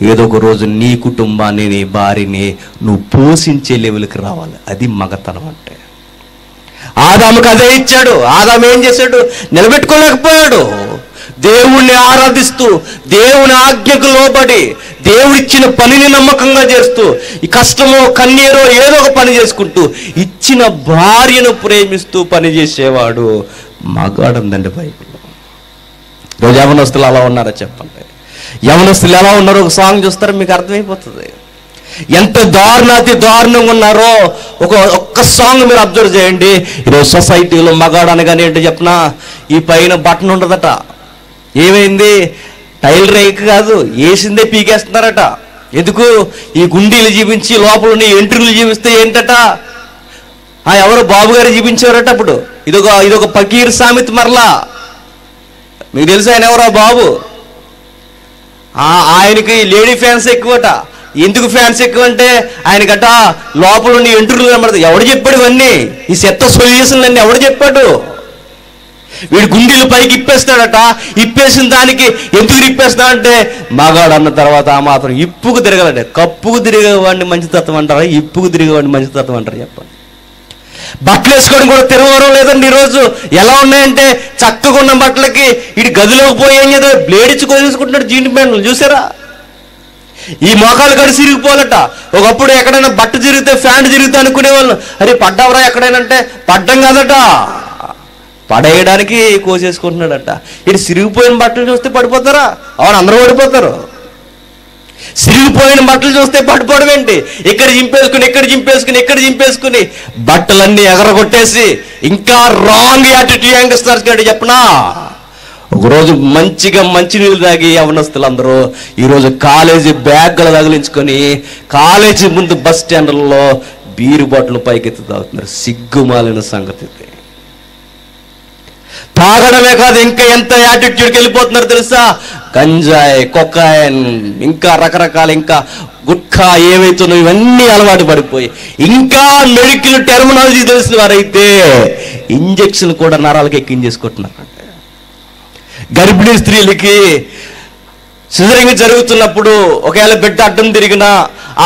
ఏదో ఒక రోజు నీ కుటుంబాన్ని, నీ భార్యని నువ్వు పోషించే లెవెల్కి రావాలి. అది మగతనం అంటే. ఆదాముకు అదే ఇచ్చాడు. ఆదాము ఏం చేశాడు? నిలబెట్టుకోలేకపోయాడు. దేవుణ్ణి ఆరాధిస్తూ, దేవుని ఆజ్ఞకు లోబడి, దేవుడిచ్చిన పనిని నమ్మకంగా చేస్తూ, ఈ కష్టమో కన్నీరో ఏదో ఒక పని చేసుకుంటూ, ఇచ్చిన భార్యను ప్రేమిస్తూ పనిచేసేవాడు మగాడుందండి బైబిల్లో. రోజు యవనస్తులు అలా ఉన్నారో చెప్పండి. యవనస్తులు ఎలా ఉన్నారో ఒక సాంగ్ చూస్తారో మీకు అర్థమైపోతుంది. ఎంత దారుణాతి దారుణంగా ఉన్నారో ఒక్క సాంగ్ మీరు అబ్జర్వ్ చేయండి. ఈరోజు సొసైటీలో మగాడు అనగానే ఏంటో చెప్పనా, ఈ పైన బటన్ ఉండదట. ఏమైంది? టైలర్ రేక్ కాదు, వేసిందే పీకేస్తున్నారట. ఎందుకు? ఈ గుండీలు జీవించి లోపల ఎంట్రీలు జీవిస్తే ఏంటట, ఎవరు బాబు గారు జీవించారట. అప్పుడు ఇదొక పకీర్ సామెత. మరలా మీకు తెలుసు ఆయన ఎవరో బాబు. ఆయనకి లేడీ ఫ్యాన్స్ ఎక్కువట. ఎందుకు ఫ్యాన్స్ ఎక్కువ అంటే ఆయనకట లోపల ఉన్న ఎంట్రీలు కనబడతాయి. ఎవడు చెప్పాడు ఇవన్నీ? ఈ చెత్త సొల్యూషన్లు అన్నీ ఎవడు చెప్పాడు? వీడు గుండీలు పైకి ఇప్పేస్తాడట. ఇప్పేసిన దానికి ఎందుకు ఇప్పేస్తాడంటే, మగాడు అన్న తర్వాత ఆ మాత్రం ఇప్పుకు తిరగలండి. కప్పుకు తిరిగేవాడిని మంచితత్వం అంటారా? ఇప్పుకు తిరిగేవాడిని మంచితత్వం అంటారు చెప్పండి. బట్టలు వేసుకోవడం కూడా తిరగవరం లేదండి. ఈరోజు ఎలా ఉన్నాయంటే, చక్కగా ఉన్న బట్టలకి ఇటు గదిలోకి పోయి ఏం చేద్దాం, బ్లేడ్ ఇచ్చి కొనేసుకుంటున్నాడు జీన్ ప్యాంట్లు. చూసారా? ఈ మోకాలు కడి సిరిగిపోవాలట. ఒకప్పుడు ఎక్కడైనా బట్ట తిరిగితే, ఫ్యాంట్ తిరిగితే అనుకునేవాళ్ళు, అరే పడ్డావరా ఎక్కడైనా అంటే, పడ్డం కాదట, పడేయడానికి కోసేసుకుంటున్నాడట. ఇటు సిరిగిపోయిన బట్టలు చూస్తే పడిపోతారా? అవును, అందరూ పడిపోతారు. సిరిగిపోయిన బట్టలు చూస్తే పడిపోవడం ఏంటి? ఇక్కడ చింపేసుకుని బట్టలన్నీ ఎగరగొట్టేసి ఇంకా రాంగ్ యాటిట్యూడ్ యంగ్స్టర్స్ గడి చెప్పనా. ఒకరోజు మంచిగా మంచినీళ్ళు తాగి యవనస్తులందరూ ఈరోజు కాలేజీ బ్యాగ్లు తగిలించుకొని కాలేజీ ముందు బస్ స్టాండ్లలో బీరు బాటిల్ పైకెత్తి తాగుతున్నారు. సిగ్గుమాలిన సంగతి. తాగడమే కాదు, ఇంకా ఎంత యాటిట్యూడ్కి వెళ్ళిపోతున్నారు తెలుసా? గంజాయి, కొకాయిన్, ఇంకా రకరకాల ఇంకా గుట్కా ఏవైతున్నాయో ఇవన్నీ అలవాటు పడిపోయి, ఇంకా మెడికల్ టెర్మినాలజీ తెలిసిన వారైతే ఇంజక్షన్ కూడా నరాలకి ఎక్కించేసుకుంటున్నారంటే. గర్భిణీ స్త్రీలకి సిజరింగ్ జరుగుతున్నప్పుడు ఒకవేళ బిడ్డ అడ్డం తిరిగినా,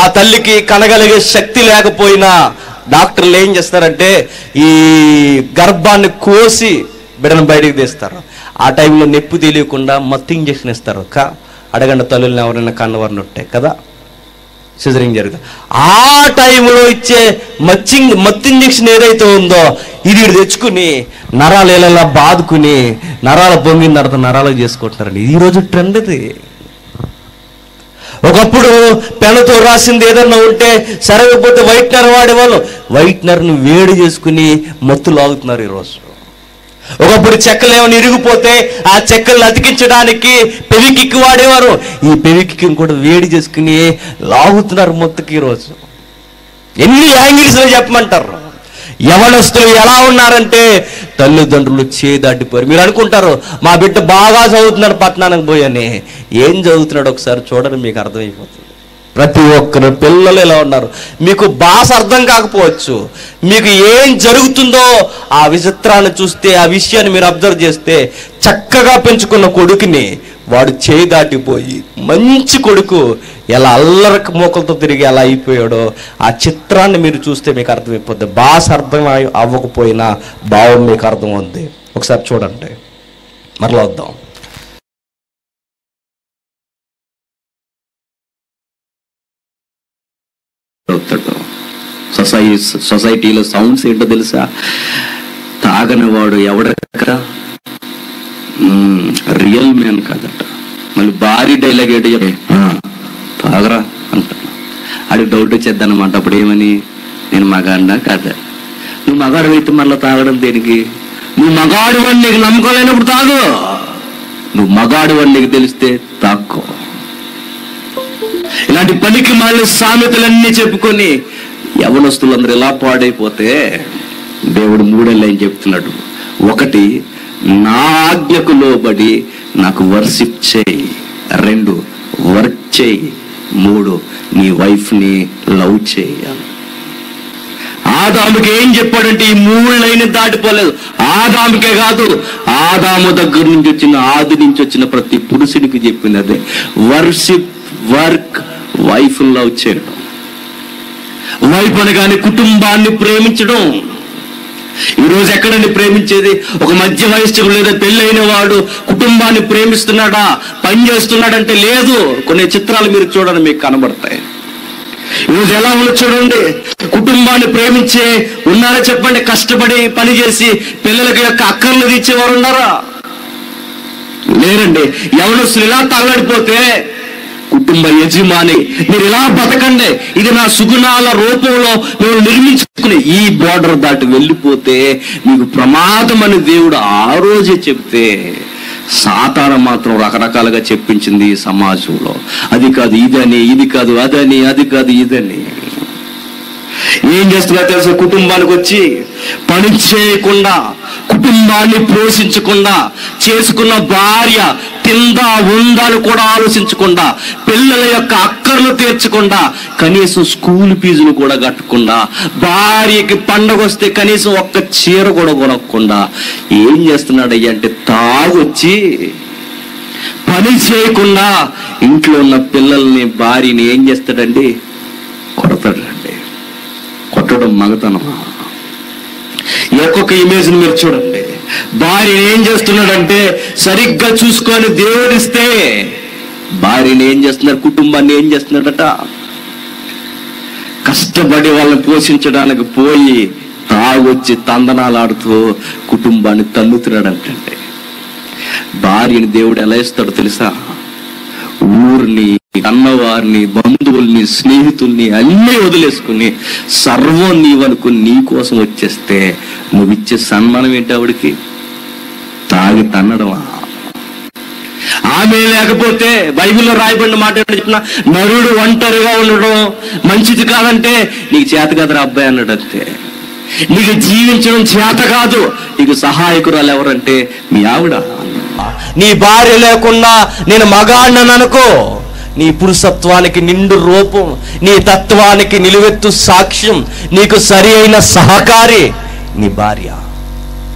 ఆ తల్లికి కనగలిగే శక్తి లేకపోయినా డాక్టర్లు ఏం చేస్తారంటే ఈ గర్భాన్ని కోసి బిడ్డను బయటికి తీస్తారు. ఆ టైంలో నొప్పి తెలియకుండా మత్తు ఇంజక్షన్ ఇస్తారు. అడగండి తల్లులను ఎవరైనా కన్నవారిని ఉంటాయి కదా, సిజరింగ్ జరుగుతుంది. ఆ టైంలో ఇచ్చే మత్తు ఇంజక్షన్ ఏదైతే ఉందో ఇది తెచ్చుకుని నరాలు ఎలా బాదుకుని నరాలు పొంగిన తర్వాత నరాలు చేసుకుంటున్నారండి. ఈరోజు ట్రెండ్ ఇది. ఒకప్పుడు పెన్నుతో రాసింది ఏదన్నా ఉంటే సరిపోతే వైట్నర్ వాడేవాళ్ళు, వైట్నర్ను వేడి చేసుకుని మత్తు లాగుతున్నారు ఈరోజు. ఒకప్పుడు చెక్కలు ఏమైనా ఇరిగిపోతే ఆ చెక్కలను అతికించడానికి పెవికిక్కి వాడేవారు. ఈ పెవికిక్కిని కూడా వేడి చేసుకుని లాగుతున్నారు మొత్తకి ఈరోజు. ఎన్ని యాంగిల్స్ చెప్పమంటారు. యవనస్తులు ఎలా ఉన్నారంటే తల్లిదండ్రులు చేదాటిపోయారు. మీరు అనుకుంటారు మా బిడ్డ బాగా చదువుతున్నాడు పట్టణానికి పోయని. ఏం చదువుతున్నాడు ఒకసారి చూడని మీకు అర్థమైపోతుంది. ప్రతి ఒక్కరు పిల్లలు ఎలా ఉన్నారు. మీకు భాష అర్థం కాకపోవచ్చు, మీకు ఏం జరుగుతుందో ఆ విచిత్రాన్ని చూస్తే, ఆ విషయాన్ని మీరు అబ్జర్వ్ చేస్తే, చక్కగా పెంచుకున్న కొడుకుని వాడు చేయి దాటిపోయి మంచి కొడుకు ఎలా అల్లరికి మోకలతో తిరిగి ఎలా అయిపోయాడో ఆ చిత్రాన్ని మీరు చూస్తే మీకు అర్థమైపోద్ది. భాష అర్థం అవ్వకపోయినా భావం మీకు అర్థం ఉంది. ఒకసారి చూడండి, మరలా వద్దాం. సొసైటీలో సౌండ్స్ ఏంటో తెలుసా? తాగని వాడు ఎవడక్కడ రియల్ మ్యాన్ కాదట. మళ్ళీ భారీ డైలాగ్ ఏంటో తాగరా అంటాడు. ఆడికి డౌట్ వచ్చేద్దన్నమాట. అప్పుడు ఏమని, నేను మగాడినా కాదా? నువ్వు మగాడు అయితే మళ్ళీ తాగడం దేనికి? నువ్వు మగాడు అని నీకు నమ్మకం లేనప్పుడు తాగు. నువ్వు మగాడు అని నీకు తెలిస్తే తాక్కో. ఇలాంటి పనికి మళ్ళీ సామెతలన్నీ చెప్పుకొని యవనస్తులందరూ ఇలా పాడైపోతే దేవుడు మూడేళ్ళు ఏం చెప్తున్నాడు. ఒకటి, నా ఆజ్ఞకు లోబడి నాకు వర్షిప్ చేయి. 2, వర్క్ చేయి. 3, నీ వైఫ్ని లవ్ చేయి. ఆదాముకి ఏం చెప్పాడంటే ఈ 3 లైన్ దాటిపోలేదు. ఆదాముకే కాదు, ఆదాము దగ్గర నుంచి వచ్చిన ఆది నుంచి వచ్చిన ప్రతి పురుషుడికి చెప్పింది అదే. వర్షిప్ వర్క్, వైఫ్ లవ్ చేయడం. వైఫ్ అనగానే కుటుంబాన్ని ప్రేమించడం. ఈరోజు ఎక్కడండి ప్రేమించేది? ఒక మధ్య వయస్కుడు లేదా పెళ్ళైన వాడు కుటుంబాన్ని ప్రేమిస్తున్నాడా, పని చేస్తున్నాడంటే లేదు. కొన్ని చిత్రాలు మీరు చూడండి, మీకు కనబడతాయి. ఈరోజు ఎలా ఉందో చూడండి. కుటుంబాన్ని ప్రేమించే ఉన్నారా చెప్పండి? కష్టపడి పని చేసి పిల్లలకి యొక్క అక్కర్లు తీర్చేవారు ఉన్నారా? లేరండి. యవనస్తులు ఇలా తగలడిపోతే కుటుంబ యజమాని మీరు ఇలా బతకండి, ఇది నా సుగుణాల రూపంలో మేము నిర్మించుకుని ఈ బోర్డర్ దాటి వెళ్ళిపోతే మీకు ప్రమాదం అని దేవుడు ఆ రోజే చెప్తే, సాతాను మాత్రం రకరకాలుగా చెప్పించింది ఈ సమాజంలో. అది కాదు ఇదని, ఇది కాదు అదని, అది కాదు ఇదని. ఏం చేస్తున్నా తెలుసు? కుటుంబానికి వచ్చి పని చేయకుండా, కుటుంబాన్ని పోషించకుండా, చేసుకున్న భార్య తిందా ఉందని కూడా ఆలోచించకుండా, పిల్లల యొక్క అక్కర్లు తీర్చకుండా, కనీసం స్కూల్ ఫీజులు కూడా కట్టకుండా, భార్యకి పండగ వస్తే కనీసం ఒక్క చీర కూడా కొనకుండా ఏం చేస్తున్నాడయ్యా అంటే తాగొచ్చి పని చేయకుండా ఇంట్లో ఉన్న పిల్లల్ని, భార్యని ఏం చేస్తాడండి? కొడతాడండి. కొట్టడం మగతనమా? ఒక్కొక్క ఇమేజ్ మీరు చూడండి. భార్య ఏం చేస్తున్నాడంటే సరిగ్గా చూసుకొని దేవుడిస్తే, భార్యని ఏం చేస్తున్నారు? కుటుంబాన్ని ఏం చేస్తున్నాడట? కష్టపడి వాళ్ళని పోషించడానికి పోయి తాగొచ్చి తందనాలాడుతూ కుటుంబాన్ని తన్నుతున్నాడంటే, భార్యని దేవుడు ఎలా ఇస్తాడో తెలుసా? ఊరిని, అన్నవారిని, బంధువుల్ని, స్నేహితుల్ని అన్నీ వదిలేసుకుని సర్వం నీవనుకుని నీ కోసం వచ్చేస్తే నువ్వు ఇచ్చే సన్మానం ఏంటి ఆవిడికి? తాగి తన్నడమా? ఆమె లేకపోతే బైబిల్లో రాయబడిన మాట ఏంటో చెప్పిన, నరుడు ఒంటరిగా ఉండడం మంచిది కాదంటే నీకు చేత కాదురా అబ్బాయి అన్నాడు. అంతే. నీకు జీవించడం చేత కాదు, నీకు సహాయకురాలు ఎవరంటే మీ ఆవిడ. నీ భార్య లేకుండా నేను మగాడినని అనుకో, నీ పురుషత్వానికి నిండు రూపం, నీ తత్వానికి నిలువెత్తు సాక్ష్యం, నీకు సరి అయిన సహకారి నీ భార్య.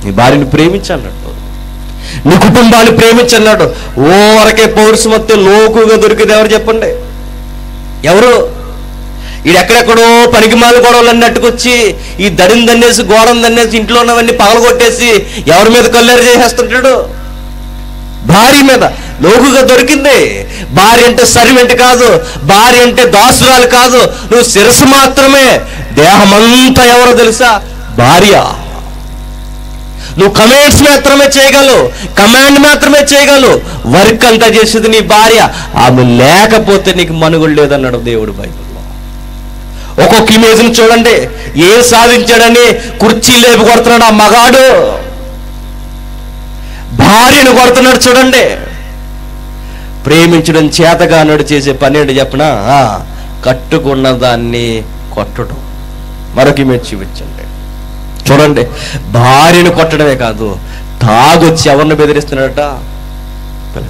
నీ భార్యని ప్రేమించన్నాడు, నీ కుటుంబాన్ని ప్రేమించన్నాడు. ఓరకే పౌరుషమత్తే లోకుగా దొరికింది ఎవరు చెప్పండి? ఎవరు? ఎక్కడెక్కడో పనికిమాల గొడవలు అన్నట్టుకొచ్చి ఈ దడిని దన్నేసి, గోడం దన్నేసి, ఇంట్లో ఉన్నవన్నీ పగలగొట్టేసి ఎవరి మీద కల్లేరు చేసేస్తుంటాడు? భార్య మీద లోకుగా దొరికింది. భార్య అంటే సర్వెంట్ కాదు, భార్య అంటే దాసురాలు కాదు, నువ్వు శిరస్సు మాత్రమే. దేహమంతా ఎవరో తెలుసా? భార్య. నువ్వు కమాండ్స్ మాత్రమే చేయగలవు, కమాండ్ మాత్రమే చేయగలవు. వర్క్ అంతా చేసేది నీ భార్య. ఆమె లేకపోతే నీకు మనుగడ లేదన్నాడు దేవుడు బైబిల్లో. ఒక్కొక్క ఇమేజ్ని చూడండి. ఏం సాధించాడని కుర్చీ లేపు కొడుతున్నాడు ఆ మగాడు, భార్యను కొడుతున్నాడు. చూడండి, ప్రేమించడం చేతగానోడు చేసే పని ఏంటి చెప్పనా? కట్టుకున్న దాన్ని కొట్టడం. మరొక ఇమేజ్ చూపించండి. చూడండి, భార్యను కొట్టడమే కాదు, తాగొచ్చి ఎవరిని బెదిరిస్తున్నాడట?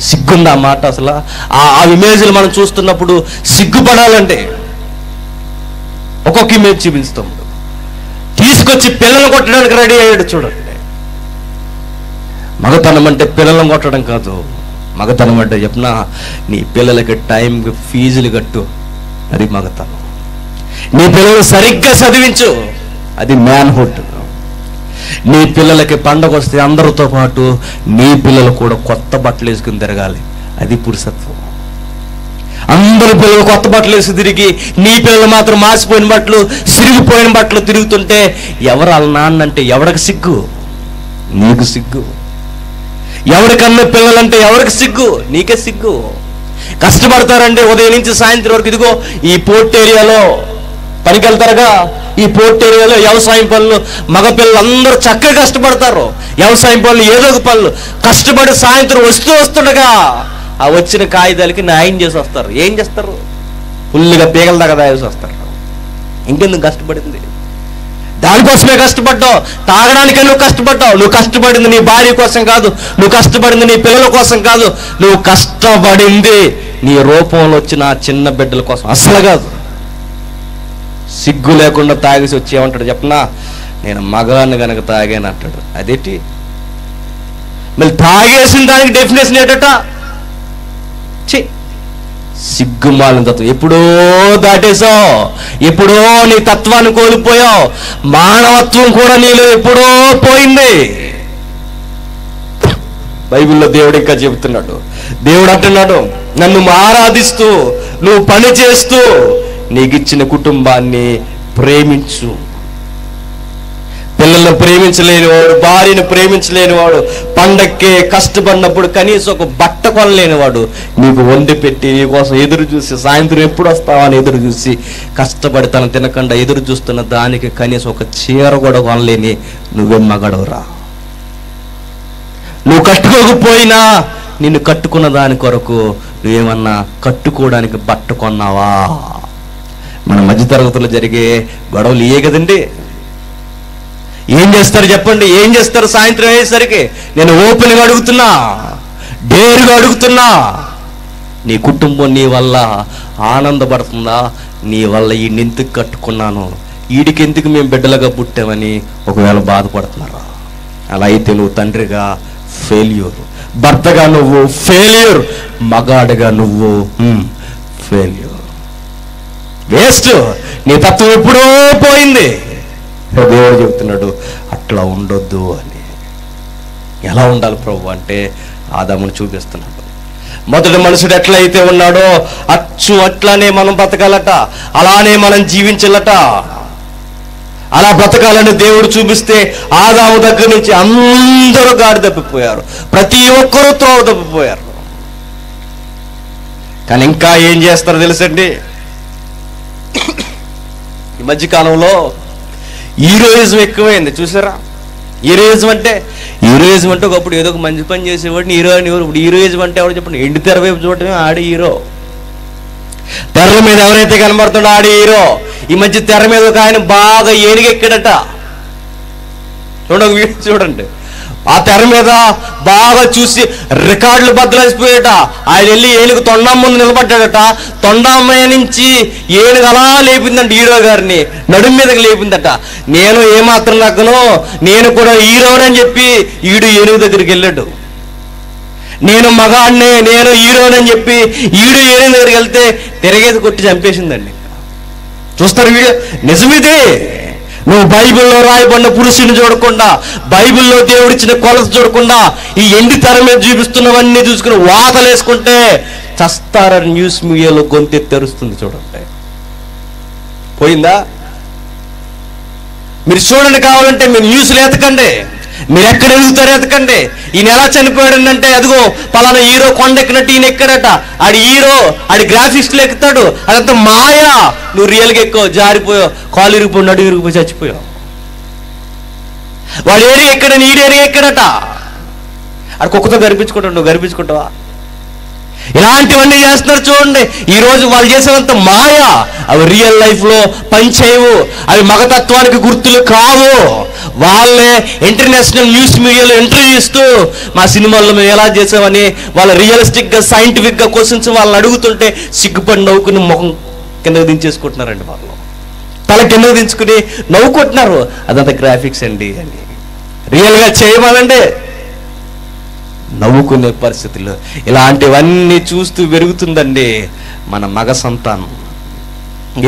సిగ్గుందా మాట అసలు? ఆ ఇమేజ్లు మనం చూస్తున్నప్పుడు సిగ్గుపడాలంటే ఒక్కొక్క ఇమేజ్ చూపిస్తాం. తీసుకొచ్చి పిల్లలు కొట్టడానికి రెడీ అయ్యాడు. చూడండి, మగతనం అంటే పిల్లలను కొట్టడం కాదు. మగతనం అంటే చెప్పినా నీ పిల్లలకి టైంకి ఫీజులు కట్టు, అది మగతనం. నీ పిల్లలు సరిగ్గా చదివించు, అది మ్యాన్హుడ్. నీ పిల్లలకి పండగ వస్తే అందరితో పాటు నీ పిల్లలు కూడా కొత్త బట్టలు వేసుకుని తిరగాలి, అది పురుషత్వం. అందరు పిల్లలు కొత్త బట్టలు వేసి తిరిగి నీ పిల్లలు మాత్రం మాసిపోయిన బట్టలు, సిరిగిపోయిన బట్టలు తిరుగుతుంటే ఎవరు వాళ్ళ నాన్న అంటే ఎవరికి సిగ్గు? నీకు సిగ్గు. ఎవరికన్నా పిల్లలంటే ఎవరికి సిగ్గు? నీకే సిగ్గు. కష్టపడతారంటే ఉదయం నుంచి సాయంత్రం వరకు. ఇదిగో ఈ పోర్ట్ ఏరియాలో పనికి వెళ్తారుగా, ఈ పోర్ట్ ఏరియాలో వ్యవసాయం పనులు, మగపిల్లలు అందరూ చక్కగా కష్టపడతారు. వ్యవసాయం పనులు, ఏదో ఒక పనులు కష్టపడి సాయంత్రం వస్తుండగా ఆ వచ్చిన కాగితాలకి న్యాయం చేసి వస్తారు. ఏం చేస్తారు? ఫుల్గా పీగల దాకా దాయేసి వస్తారు. ఇంకెందుకు కష్టపడింది? దానికోసమే కష్టపడ్డావు. తాగడానికే నువ్వు కష్టపడ్డావు. నువ్వు కష్టపడింది నీ భార్య కోసం కాదు, నువ్వు కష్టపడింది నీ పిల్లల కోసం కాదు, నువ్వు కష్టపడింది నీ రూపంలో వచ్చిన ఆ చిన్న బిడ్డల కోసం అసలు కాదు. సిగ్గు లేకుండా తాగేసి వచ్చి ఏమంటాడు చెప్పనా? నేను మగాన్ని కనుక తాగాను అంటాడు. అదేంటి? మళ్ళీ తాగేసిన దానికి డెఫినేషన్ ఏంటట? సిగ్గుమాలిన తత్వం. ఎప్పుడో దాటేశావు, ఎప్పుడో నీ తత్వాన్ని కోల్పోయావు, మానవత్వం కూడా నీలో ఎప్పుడో పోయింది. బైబిల్లో దేవుడు ఇంకా చెబుతున్నాడు. దేవుడు అంటున్నాడు, నన్ను ఆరాధిస్తూ నువ్వు పని చేస్తూ నీకు ఇచ్చిన కుటుంబాన్ని ప్రేమించు. పిల్లలను ప్రేమించలేనివాడు, భార్యను ప్రేమించలేనివాడు, పండక్కే కష్టపడినప్పుడు కనీసం ఒక బట్ట కొనలేనివాడు నీకు వండి పెట్టి నీకోసం ఎదురు చూసి సాయంత్రం ఎప్పుడు వస్తావా అని ఎదురు చూసి కష్టపడి తను తినకుండా ఎదురు చూస్తున్న దానికి కనీసం ఒక చీర కూడా కొనలేని నువ్వేం మగడవురా? నువ్వు కట్టుకోకపోయినా నిన్ను కట్టుకున్న దాని కొరకు నువ్వేమన్నా కట్టుకోవడానికి బట్ట కొన్నావా? మన మధ్యతరగతిలో జరిగే గొడవలు ఏ కదండి. ఏం చేస్తారు చెప్పండి? ఏం చేస్తారు? సాయంత్రం అయ్యేసరికి నేను ఓపెన్గా అడుగుతున్నా, డేరుగా అడుగుతున్నా, నీ కుటుంబం నీ వల్ల ఆనందపడుతుందా? నీ వల్ల ఈ నింతకు కట్టుకున్నాను, వీడికి ఎందుకు మేము బిడ్డలుగా పుట్టామని ఒకవేళ బాధపడుతున్నారా? అలా అయితే నువ్వు తండ్రిగా ఫెయిల్యూర్, భర్తగా నువ్వు ఫెయిల్యూర్, మగాడిగా నువ్వు ఫెయిల్యూర్. వేస్ట్. నీ తత్వం ఎప్పుడో పోయింది. దేవుడు చెబుతున్నాడు అట్లా ఉండొద్దు అని. ఎలా ఉండాలి ప్రభు అంటే ఆదామును చూపిస్తున్నాడు. మొదటి మనుషుడు ఎట్లయితే ఉన్నాడో అట్లానే మనం బతకాలట, అలానే మనం జీవించాలట. అలా బ్రతకాలని దేవుడు చూపిస్తే ఆదాము దగ్గర నుంచి అందరూ గాడి తప్పిపోయారు, ప్రతి ఒక్కరూ త్రోవ తప్పిపోయారు. కానీ ఇంకా ఏం చేస్తారో తెలుసండి, ఈ మధ్యకాలంలో హీరోయిజం ఎక్కువైంది. చూసారా? హీరోయిజం అంటే ఒకప్పుడు ఏదో ఒక మంచి పని చేసేవాడిని హీరోయిన్. ఇప్పుడు హీరోయిజం అంటే ఎవరు చెప్పండి? ఎండి తెర వైపు చూడటమే ఆడి హీరో. తెర మీద ఎవరైతే కనబడుతుండో ఆడి హీరో. ఈ మధ్య తెర మీద ఒక ఆయన బాగా ఏనుగెక్కాడట. చూడండి, వీడియో చూడండి. ఆ తెర మీద బాగా చూసి రికార్డులు బద్దలైపోయాట. ఆయన వెళ్ళి ఏనుగు తొండం ముందు నిలబడ్డాడట. తొండమ్మాయి నుంచి ఏనుగు అలా లేపిందంట హీరో గారిని, నడుము మీదకి లేపిందట. నేను ఏమాత్రం నక్కను, నేను కూడా హీరోనని చెప్పి ఈడు ఏనుగు దగ్గరికి వెళ్ళాడు. నేను మగాడినే, నేను హీరోనని చెప్పి ఈడు ఏనుగు దగ్గరికి వెళ్తే తిరగేది కొట్టి చంపేసిందండి. చూస్తారు వీడియో, నిజమిదే. నువ్వు బైబిల్లో రాయబడిన పురుషుని చూడకుండా, బైబిల్లో దేవుడిచ్చిన కొలత చూడకుండా ఈ ఎండి తెర మీద చూపిస్తున్నవన్నీ చూసుకుని వాతలేసుకుంటే చస్తారని న్యూస్ మీడియాలో గొంతెత్తి తెరుస్తుంది. చూడండి, పోయిందా? మీరు చూడండి, కావాలంటే మీరు న్యూస్లు ఎతకండి, మీరు ఎక్కడ ఎదుగుతారో ఎతకండి. ఈయన ఎలా చనిపోయాడంటే అదిగో పలానా హీరో కొండెక్కినట్టు ఈయన ఎక్కాడట. ఆడి హీరో, ఆడి గ్రాఫిక్స్లో ఎక్కుతాడు. అదంతా మాయా. నువ్వు రియల్గా ఎక్కువ జారిపోయావు, కాలు ఇరిగిపోయి నడు ఇరిగిపోయి చచ్చిపోయావు. వాడు ఏరియా ఎక్కడని ఈడు ఏరియా ఎక్కడట. ఆడు కుక్కతో గర్పించుకుంటాడు, నువ్వు గర్పించుకుంటావా? ఇలాంటివన్నీ చేస్తున్నారు చూడండి. ఈ రోజు వాళ్ళు చేసేవంత మాయా. అవి రియల్ లైఫ్ లో పనిచేయవు, అవి మగతత్వానికి గుర్తులు కావు. వాళ్ళే ఇంటర్నేషనల్ న్యూస్ మీడియాలో ఇంటర్వ్యూ ఇస్తూ మా సినిమాల్లో మేము ఎలా చేసామని వాళ్ళ రియలిస్టిక్ గా సైంటిఫిక్ గా క్వశ్చన్స్ వాళ్ళని అడుగుతుంటే సిగ్గుపడి నవ్వుకుని ముఖం కిందకు దించేసుకుంటున్నారండి. వాళ్ళు తల కిందకు దించుకుని నవ్వుకుంటున్నారు. అదంతా గ్రాఫిక్స్ అండి అని. రియల్ గా చేయమనండి, నవ్వుకునే పరిస్థితులు. ఇలాంటివన్నీ చూస్తూ పెరుగుతుందండి మన మగ సంతానం.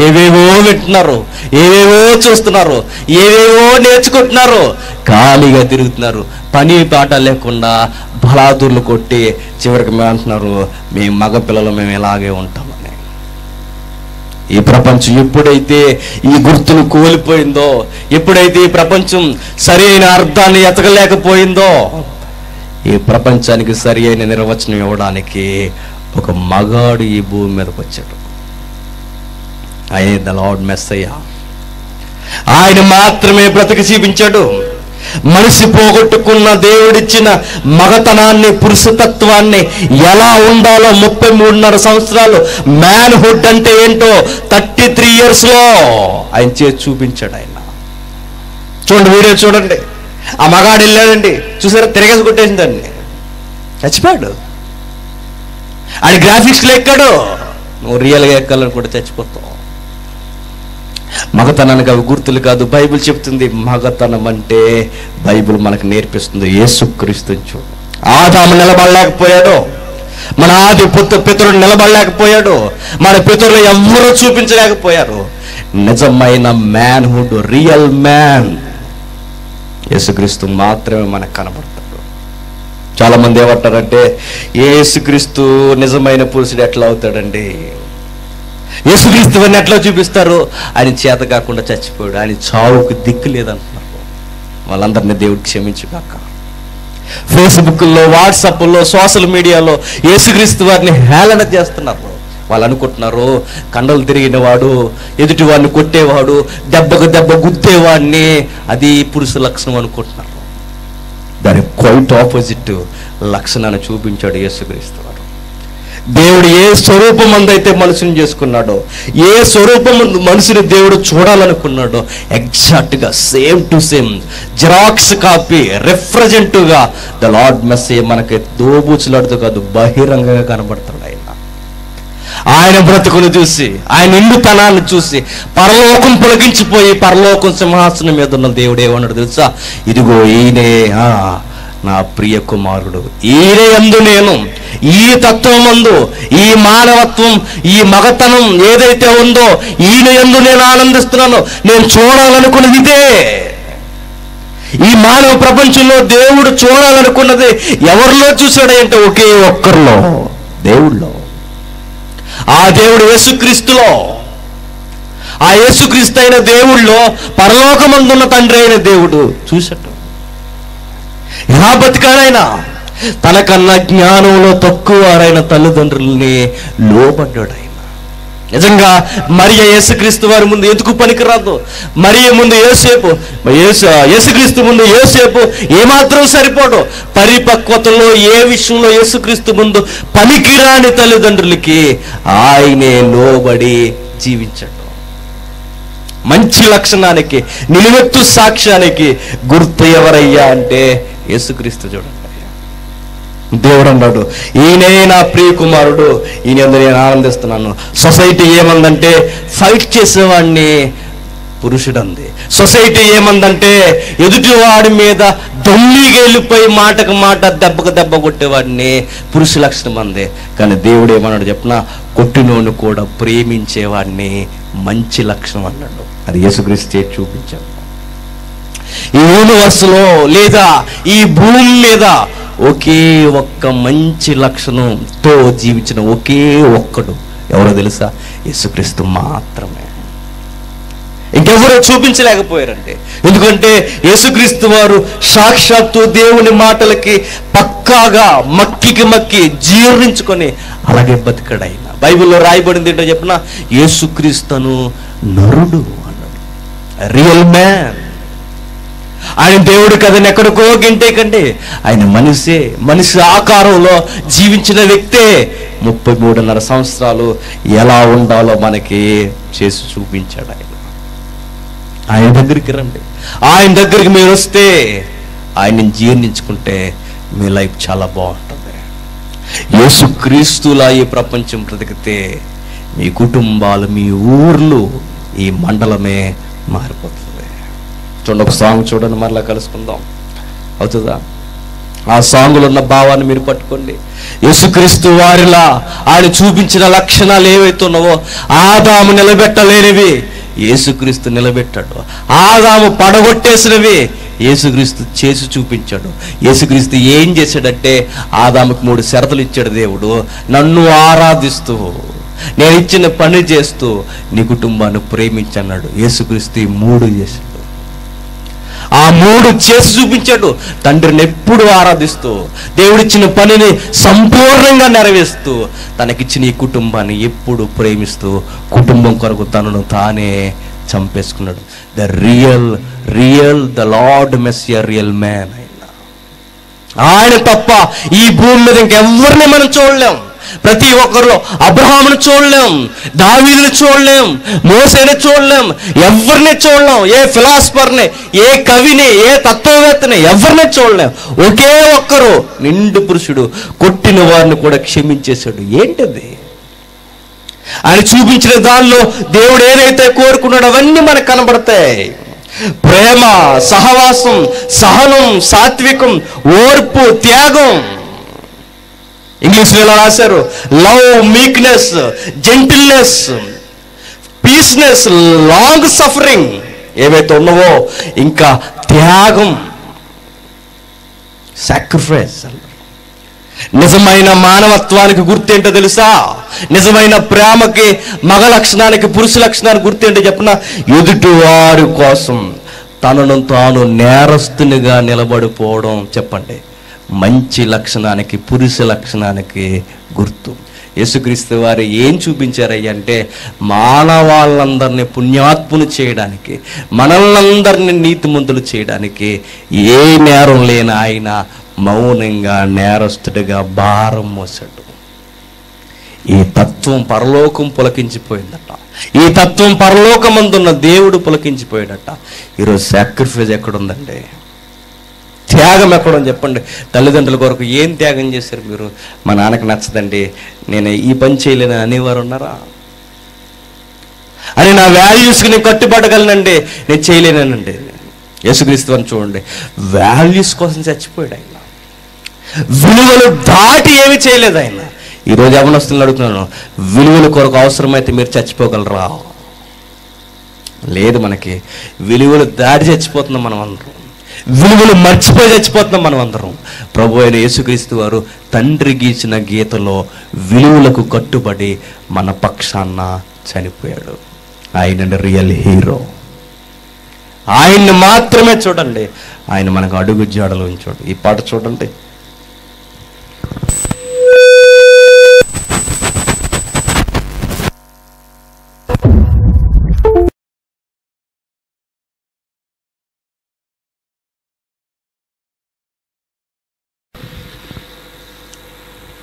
ఏవేవో వింటున్నారు, ఏవేవో చూస్తున్నారు, ఏవేవో నేర్చుకుంటున్నారు, ఖాళీగా తిరుగుతున్నారు, పని పాట లేకుండా బలాదుర్లు కొట్టి చివరికి మేము అంటున్నారు మేము మగ పిల్లలు మేము ఇలాగే ఉంటామని. ఈ ప్రపంచం ఎప్పుడైతే ఈ గుర్తును కోల్పోయిందో, ఎప్పుడైతే ఈ ప్రపంచం సరైన అర్థాన్ని ఎతకలేకపోయిందో, ఈ ప్రపంచానికి సరి అయిన నిర్వచనం ఇవ్వడానికి ఒక మగాడు ఈ భూమి మీదకి వచ్చాడు. ఆయన ద లార్డ్ మెస్సయ్య. ఆయన మాత్రమే బ్రతికి చూపించాడు. మనిషి పోగొట్టుకున్న దేవుడిచ్చిన మగతనాన్ని, పురుషతత్వాన్ని ఎలా ఉండాలో 33.5 సంవత్సరాలు మ్యాన్హుడ్ అంటే ఏంటో 33 years లో ఆయన చేసి చూపించాడు. ఆయన చూడండి, వీడియో చూడండి. ఆ మగాడు వెళ్ళాడండి, చూసారా? తిరగేసి కొట్టేసిందండి, చచ్చిపోయాడు. ఆయన గ్రాఫిక్స్లో ఎక్కాడు. నువ్వు రియల్గా ఎక్కాలని కూడా చచ్చిపోతావు. మగతనానికి అవి గుర్తులు కాదు. బైబిల్ చెప్తుంది మగతనం అంటే, బైబిల్ మనకు నేర్పిస్తుంది యేసుక్రీస్తుని చూడు. ఆదాము నిలబడలేకపోయాడు, మన ఆది పితరుడు నిలబడలేకపోయాడు, మన పితరులు ఎవ్వరూ చూపించలేకపోయారు. నిజమైన మ్యాన్హుడ్, రియల్ మ్యాన్ యేసుక్రీస్తు మాత్రమే మనకు కనబడతాడు. చాలా మంది ఏమంటారంటే, యేసుక్రీస్తు నిజమైన పురుషుడు ఎట్లా అవుతాడండి, యేసుక్రీస్తు అని ఎట్లా చూపిస్తారు, ఆయన చేత కాకుండా చచ్చిపోయాడు, ఆయన చావుకు దిక్కు లేదంటున్నారు. వాళ్ళందరినీ దేవుడు క్షమించుగాక. ఫేస్బుక్లో, వాట్సాప్లో, సోషల్ మీడియాలో యేసుక్రీస్తు వారిని హేళన చేస్తున్నారు. వాళ్ళు అనుకుంటున్నారు కండలు తిరిగిన వాడు, ఎదుటి వాడిని కొట్టేవాడు, దెబ్బకు దెబ్బ గుద్దేవాడిని, అది పురుష లక్షణం అనుకుంటున్నారు. దాని క్వైట్ ఆపోజిట్ లక్షణాన్ని చూపించాడు యేసుక్రీస్తు వారు. దేవుడు ఏ స్వరూపం మందైతే మనుషుని చేసుకున్నాడో, ఏ స్వరూపం మనుషుని దేవుడు చూడాలనుకున్నాడో, ఎగ్జాక్ట్గా same to same xerox copy రిప్రజెంటివ్గా ద లార్డ్ మెస్సయ్య మనకి దోబూచులాడుతూ కాదు, బహిరంగంగా కనబడతాడు. ఆయన బ్రతుకును చూసి, ఆయన నిండుతనాన్ని చూసి పరలోకం పొలగించిపోయి పరలోకం సింహాసనం మీద ఉన్న దేవుడు ఏమన్నాడు తెలుసా, ఇదిగో ఈయనే నా ప్రియ కుమారుడు, ఈయనే యందు నేను, ఈ తత్వమందు, ఈ మానవత్వం, ఈ మగతనం ఏదైతే ఉందో ఈయన యందు నేను ఆనందిస్తున్నాను. నేను చూడాలనుకున్నది ఇదే. ఈ మానవ ప్రపంచంలో దేవుడు చూడాలనుకున్నది ఎవరిలో చూశాడు అంటే ఒకే ఒక్కరిలో, దేవుళ్ళో. ఆ దేవుడు యేసుక్రీస్తులో. ఆ యేసుక్రీస్తు అయిన దేవుళ్ళో పరలోకమందున్న తండ్రి అయిన దేవుడు చూశాడు. ఎలా బతికాడైనా, తనకన్నా జ్ఞానంలో తక్కువ వారైన తల్లిదండ్రుల్ని లోబడ్డాడు. ఆయన నిజంగా మరియ యేసుక్రీస్తు వారి ముందు ఎందుకు పనికిరాదు? మరియ ముందు యేసుక్రీస్తు ముందు యోసేపు ఏమాత్రం సరిపోడు. పరిపక్వతలో ఏ విషయంలో యేసుక్రీస్తు ముందు పనికిరాని తల్లిదండ్రులకి ఆయనే లోబడి జీవించాడు. మంచి లక్షణానికి, నిలువెత్తు సాక్ష్యానికి గుర్తు ఎవరయ్యా అంటే యేసుక్రీస్తు. చూడండి, దేవుడు అన్నాడు, ఈయనే నా ప్రియ కుమారుడు, ఈయన నేను ఆనందిస్తున్నాను. సొసైటీ ఏమందంటే ఫైట్ చేసేవాడిని పురుషుడు అంది. సొసైటీ ఏమందంటే ఎదుటివాడి మీద దొమ్మిగేలిపోయి మాటకు మాట, దెబ్బకు దెబ్బ కొట్టేవాడిని పురుష లక్షణం అంది. కానీ దేవుడు ఏమన్నాడు చెప్పిన, కొట్టినోని కూడా ప్రేమించేవాడిని మంచి లక్షణం అన్నాడు. అది యేసుక్రీస్తు చూపించాడు. ఈ యూనివర్స్లో లేదా ఈ భూమి మీద ఒకే ఒక్క మంచి లక్షణంతో జీవించిన ఒకే ఒక్కడు ఎవరో తెలుసా? యేసుక్రీస్తు మాత్రమే. ఇంకెవరో చూపించలేకపోయారండి. ఎందుకంటే యేసుక్రీస్తు వారు సాక్షాత్తు దేవుని మాటలకి పక్కాగా మక్కి జీర్ణించుకొని అలాగే బతికాడు. ఆయన బైబిల్లో రాయబడింది ఏంటో చెప్పిన, యేసుక్రీస్తును నరుడు అన్నాడు, రియల్ మ్యాన్. ఆయన దేవుడు కదని ఎక్కడికో గింటే కంటే ఆయన మనిషి ఆకారంలో జీవించిన వ్యక్తే 33.5 సంవత్సరాలు ఎలా ఉండాలో మనకి చేసి చూపించాడు. ఆయన దగ్గరికి రండి, ఆయన దగ్గరికి మీరు వస్తే, ఆయన్ని జీర్ణించుకుంటే మీ లైఫ్ చాలా బాగుంటుంది. యేసుక్రీస్తులా ఈ ప్రపంచం బ్రతికితే మీ కుటుంబాలు, మీ ఊర్లు, ఈ మండలమే మారిపోతుంది. చూడండి, ఒక సాంగ్ చూడండి, మరలా కలుసుకుందాం. అవుతుందా? ఆ సాంగులో ఉన్న భావాన్ని మీరు పట్టుకోండి. యేసుక్రీస్తు వారిలా ఆయన చూపించిన లక్షణాలు ఏవైతే ఉన్నావో, ఆదాము నిలబెట్టలేనివి యేసుక్రీస్తు నిలబెట్టాడు. ఆదాము పడగొట్టేసినవి యేసుక్రీస్తు చేసి చూపించాడు. యేసుక్రీస్తు ఏం చేశాడంటే, ఆదాముకు 3 షరతులు ఇచ్చాడు దేవుడు. నన్ను ఆరాధిస్తూ, నేను ఇచ్చిన పని చేస్తూ నీ కుటుంబాన్ని ప్రేమించన్నాడు. యేసుక్రీస్తు ఈ 3 చేశాడు. ఆ 3 చేసి చూపించాడు. తండ్రిని ఎప్పుడు ఆరాధిస్తూ, దేవుడిచ్చిన పనిని సంపూర్ణంగా నెరవేరుస్తూ, తనకిచ్చిన ఈ కుటుంబాన్ని ఎప్పుడు ప్రేమిస్తూ, కుటుంబం కొరకు తనను తానే చంపేసుకున్నాడు. The lord Messiah, real man. ఆయన తప్ప ఈ భూమి మీద ఇంకెవ్వరిని మనం చూడలేం. ప్రతి ఒక్కరిలో అబ్రహామును చూడలేం, దావీదుని చూడలేం, మోసేని చూడలేం, ఎవరిని చూడలేం. ఏ ఫిలాసఫర్ని, ఏ కవిని, ఏ తత్వవేత్తని ఎవరిని చూడలేం. ఒకే ఒక్కరు నిండు పురుషుడు, కొట్టిన వారిని కూడా క్షమించేశాడు. ఏంటిది? ఆయన చూపించిన దానిలో దేవుడు ఏదైతే కోరుకున్నాడో అవన్నీ మనకు కనబడతాయి. ప్రేమ, సహవాసం, సహనం, సాత్వికం, ఓర్పు, త్యాగం. ఇంగ్లీష్లో ఎలా రాశారు? Love, meekness, gentleness, peaceness, long suffering ఏవైతే ఉన్నావో, ఇంకా త్యాగం, సాక్రిఫైస్. నిజమైన మానవత్వానికి గుర్తేంటో తెలుసా? నిజమైన ప్రేమకి, మగ లక్షణానికి, పురుష లక్షణానికి గుర్తేంటో చెప్పిన, ఎదుటి వారి కోసం తనను తాను నేరస్తునిగా నిలబడిపోవడం. చెప్పండి, మంచి లక్షణానికి, పురుష లక్షణానికి గుర్తు. యేసుక్రీస్తు వారు ఏం చూపించారయ్య అంటే, మానవాళ్ళందరినీ పుణ్యాత్ములు చేయడానికి, మనల్నందరినీ నీతిమంతులు చేయడానికి ఏ నేరం లేని ఆయన మౌనంగా నేరస్తుడిగా భారం మోసాడు. ఈ తత్వం పరలోకం పులకించిపోయిందట. ఈ తత్వం పరలోకమందున్న దేవుడు పులకించిపోయాడట. ఈరోజు సాక్రిఫైస్ ఎక్కడుందండి? త్యాగం ఎక్కడుంది చెప్పండి? తల్లిదండ్రుల కొరకు ఏం త్యాగం చేశారు మీరు? మా నాన్నకి నచ్చదండి, నేను ఈ పని చేయలేను అనేవారు ఉన్నారా? అని నా వాల్యూస్కి నేను కట్టుబడగలనండి, నేను చేయలేనండి. యేసుక్రీస్తు అని చూడండి, వాల్యూస్ కోసం చచ్చిపోయాడు ఆయన. విలువలు దాటి ఏమి చేయలేదు ఆయన. ఈరోజు యవనస్తులను అడుగుతున్నాను, విలువల కొరకు అవసరమైతే మీరు చచ్చిపోగలరా? లేదు. మనకి విలువలు దాటి చచ్చిపోతున్నాం మనం అందరం. విలువలు మర్చిపోయి చచ్చిపోతున్నాం మనం అందరం. ప్రభు అయిన యేసుక్రీస్తు వారు తండ్రి గీచిన గీతలో విలువలకు కట్టుబడి మన పక్షాన చనిపోయాడు. ఆయన రియల్ హీరో. ఆయన్ని మాత్రమే చూడండి. ఆయన మనకు అడుగు జాడలో ఉంచాడు. ఈ పాట చూడండి.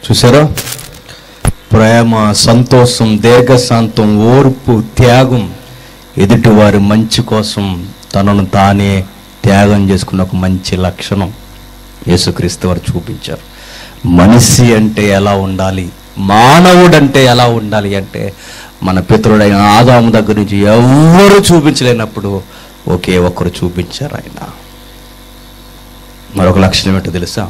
చూసారా? ప్రేమ, సంతోషం, దీర్ఘశాంతం, ఓర్పు, త్యాగం, ఎదుటివారి మంచి కోసం తనను తానే త్యాగం చేసుకున్న ఒక మంచి లక్షణం యేసుక్రీస్తు వారు చూపించారు. మనిషి అంటే ఎలా ఉండాలి, మానవుడంటే ఎలా ఉండాలి అంటే, మన పితరుడైన ఆదాము దగ్గర నుంచి ఎవ్వరూ చూపించలేనప్పుడు ఒకే ఒక్కరు చూపించారు ఆయన. మరొక లక్షణం ఏంటో తెలుసా?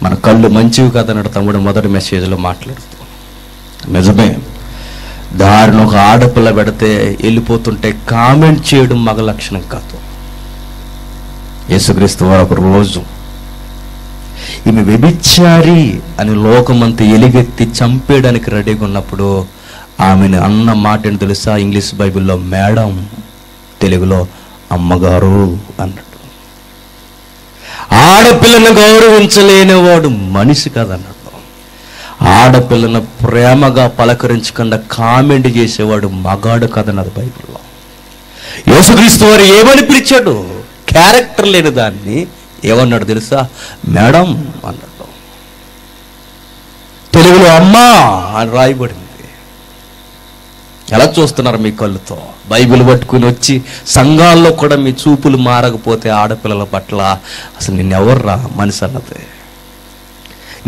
మన కళ్ళు మంచివి కాదన్నాడు తమ్ముడు మొదటి మెసేజ్లో మాట్లాడుతూ. నిజమే. దారిని ఒక ఆడపిల్ల పెడితే వెళ్ళిపోతుంటే కామెంట్ చేయడం మగ లక్షణం కాదు. యేసుక్రీస్తు వారు ఒక రోజు ఈమె వ్యభిచారి అని లోకమంతా ఎలుగెత్తి చంపేయడానికి రెడీగా ఉన్నప్పుడు ఆమెను అన్న మాట ఏంటి తెలుసా? ఇంగ్లీష్ బైబిల్లో మేడం, తెలుగులో అమ్మగారు అన్నాడు. ఆడపిల్లను గౌరవించలేనివాడు మనిషి కాదన్నాడు. ఆడపిల్లను ప్రేమగా పలకరించకుండా కామెంట్ చేసేవాడు మగాడు కాదన్నది బైబిల్లో. యేసుక్రీస్తు వారు ఏమని పిలిచాడు? క్యారెక్టర్ లేని దాన్ని ఏమన్నాడు తెలుసా? మేడం అన్నాడు. తెలుగులో అమ్మా అని రాయబడింది. ఎలా చూస్తున్నారు మీ కళ్ళుతో? బైబిల్ పట్టుకుని వచ్చి సంఘాల్లో కూడా మీ చూపులు మారకపోతే ఆడపిల్లల పట్ల అసలు నిన్నెవర్రా మనిషి అన్నది?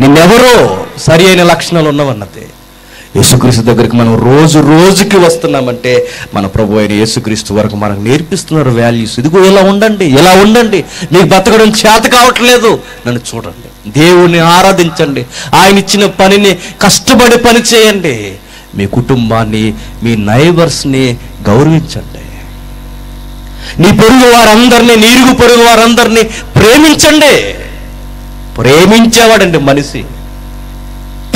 నిన్నెవరో సరి అయిన లక్షణాలు ఉన్నవన్నది. యేసుక్రీస్తు దగ్గరికి మనం రోజు రోజుకి వస్తున్నామంటే మన ప్రభు అయిన యేసుక్రీస్తు వరకు మనకు నేర్పిస్తున్నారు వాల్యూస్. ఇదిగో ఇలా ఉండండి, ఇలా ఉండండి. మీకు బతకడం చేత కావట్లేదు, నన్ను చూడండి, దేవుణ్ణి ఆరాధించండి, ఆయన ఇచ్చిన పనిని కష్టపడి పని చేయండి, మీ కుటుంబాన్ని, మీ నైబర్స్ని గౌరవించండి, నీ పొరుగు వారందరినీ, నీరుగు పొరుగు వారందరినీ ప్రేమించండి. ప్రేమించేవాడండి మనిషి.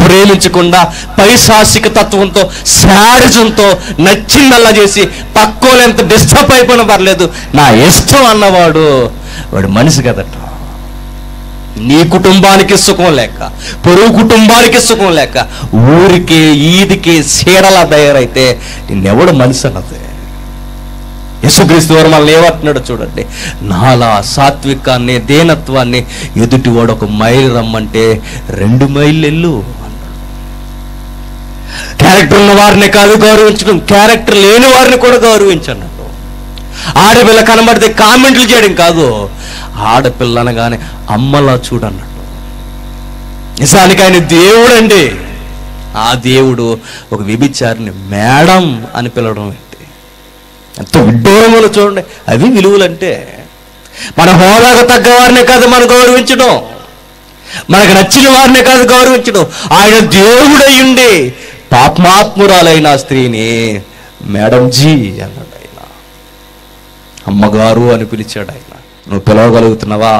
ప్రేమించకుండా పైశాసిక తత్వంతో, శాడిజంతో నచ్చిందల్లా చేసి పక్కోలు ఎంత డిస్టర్బ్ అయిపోయినా పర్లేదు నా ఇష్టం అన్నవాడు వాడు మనిషి కదట. నీ కుటుంబానికి సుఖం లేక, పొరుగు కుటుంబానికి సుఖం లేక, ఊరికే ఈదికి సీడలా తయారైతే నిన్నెవడు మనిషి అన్నది? యేసుక్రీస్తు వారు మనల్ని ఏమంటున్నాడో చూడండి. నాలా సాత్వికాన్ని, దీనత్వాన్ని ఎదుటివాడు 1 మైలు రమ్మంటే 2 మైళ్ళు వెళ్ళు అన్నాడు. క్యారెక్టర్ ఉన్న వారిని కాదు గౌరవించడం, క్యారెక్టర్ లేని వారిని కూడా గౌరవించన్నాడు. ఆడపిల్ల కనబడితే కామెంట్లు చేయడం కాదు, ఆడపిల్ల అనగానే అమ్మలా చూడన్నాడు. నిజానికి ఆయన దేవుడు అండి. ఆ దేవుడు ఒక వ్యభిచారిని మేడం అని పిలవడం ఏంటి? ఎంత విడ్డూరములు చూడండి. అవి విలువలంటే. మన హోదాకు తగ్గవారిని కాదు మనం గౌరవించడం. మనకు నచ్చిన వారినే కాదు గౌరవించడం, ఆయన దేవుడయ్యుండి పాపాత్మురాలైన స్త్రీని మేడం జీ అన్నాడు ఆయన. అమ్మగారు అని పిలిచాడు ఆయన. నువ్వు పిలవగలుగుతున్నావా?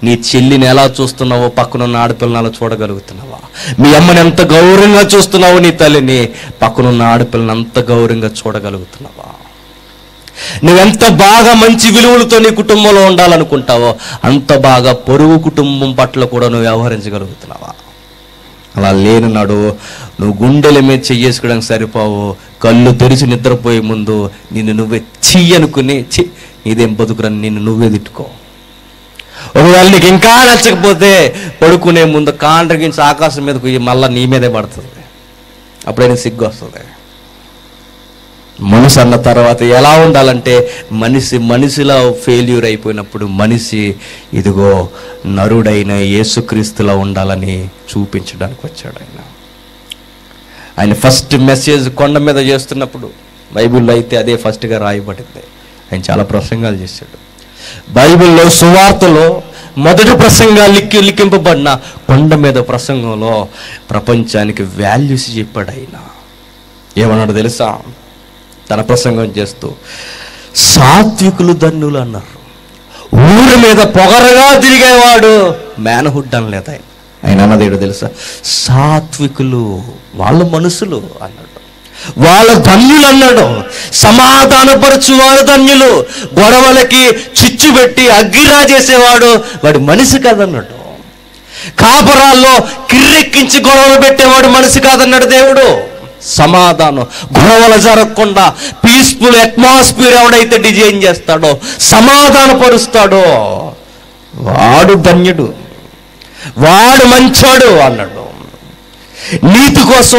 నీ చెల్లిని ఎలా చూస్తున్నావో పక్కనున్న ఆడపిల్లని అలా చూడగలుగుతున్నావా? మీ అమ్మని ఎంత గౌరవంగా చూస్తున్నావో నీ తల్లిని పక్కనున్న ఆడపిల్లని అంత గౌరవంగా చూడగలుగుతున్నావా? నువ్వెంత బాగా మంచి విలువలతో నీ కుటుంబంలో ఉండాలనుకుంటావో అంత బాగా పొరుగు కుటుంబం పట్ల కూడా నువ్వు వ్యవహరించగలుగుతున్నావా? అలా లేనున్నాడు. నువ్వు గుండెల మీద చెయ్యేసుకోవడానికి సరిపోవు. కళ్ళు తెరిచి నిద్రపోయే ముందు నిన్ను నువ్వే అనుకుని ఇదేం బతుకురని నిన్ను నువ్వే తిట్టుకో. ఒకవేళ నీకు ఇంకా నచ్చకపోతే పడుకునే ముందు కాండ్రగించి ఆకాశం మీదకు మళ్ళీ నీ మీదే పడుతుంది. అప్పుడే నీకు సిగ్గు వస్తుంది. మనిషి అన్న తర్వాత ఎలా ఉండాలంటే మనిషిలా ఫెయిల్యూర్ అయిపోయినప్పుడు మనిషి ఇదిగో నరుడైన యేసుక్రీస్తులా ఉండాలని చూపించడానికి వచ్చాడు ఆయన. ఆయన ఫస్ట్ మెసేజ్ కొండ మీద చేస్తున్నప్పుడు బైబిల్లో అయితే అదే ఫస్ట్గా రాయబడింది. ఆయన చాలా ప్రసంగాలు చేశాడు. బైబిల్లో సువార్తలో మొదటి ప్రసంగా లిఖింపబడిన కొండ మీద ప్రసంగంలో ప్రపంచానికి వాల్యూస్ చెప్పాడు ఆయన. ఏమన్నాడు తెలుసా? తన ప్రసంగం చేస్తూ సాత్వికులు ధన్యులు అన్నారు. ఊరి మీద పొగరగా తిరిగేవాడు మ్యాన్హుడ్ అనలేదు ఆయన. ఆయన అన్నది ఏడో తెలుసా? సాత్వికులు వాళ్ళ మనుషులు అన్నాడు. వాళ్ళ ధన్యులు అన్నాడు. సమాధానపరచు వారు ధన్యులు. గొడవలకి చిచ్చు పెట్టి అగ్గిరా చేసేవాడు వాడి మనిషి కాదన్నాడు. కాపురాల్లో కిర్రెక్కించి గొడవలు పెట్టేవాడు మనిషి కాదన్నాడు దేవుడు. సమాధానం, గొడవలు జరగకుండా పీస్ఫుల్ అట్మాస్ఫియర్ ఎవడైతే డిజైన్ చేస్తాడో, సమాధానపరుస్తాడో వాడు ధన్యుడు, వాడు మంచోడు అన్నాడు. నీతి కోసం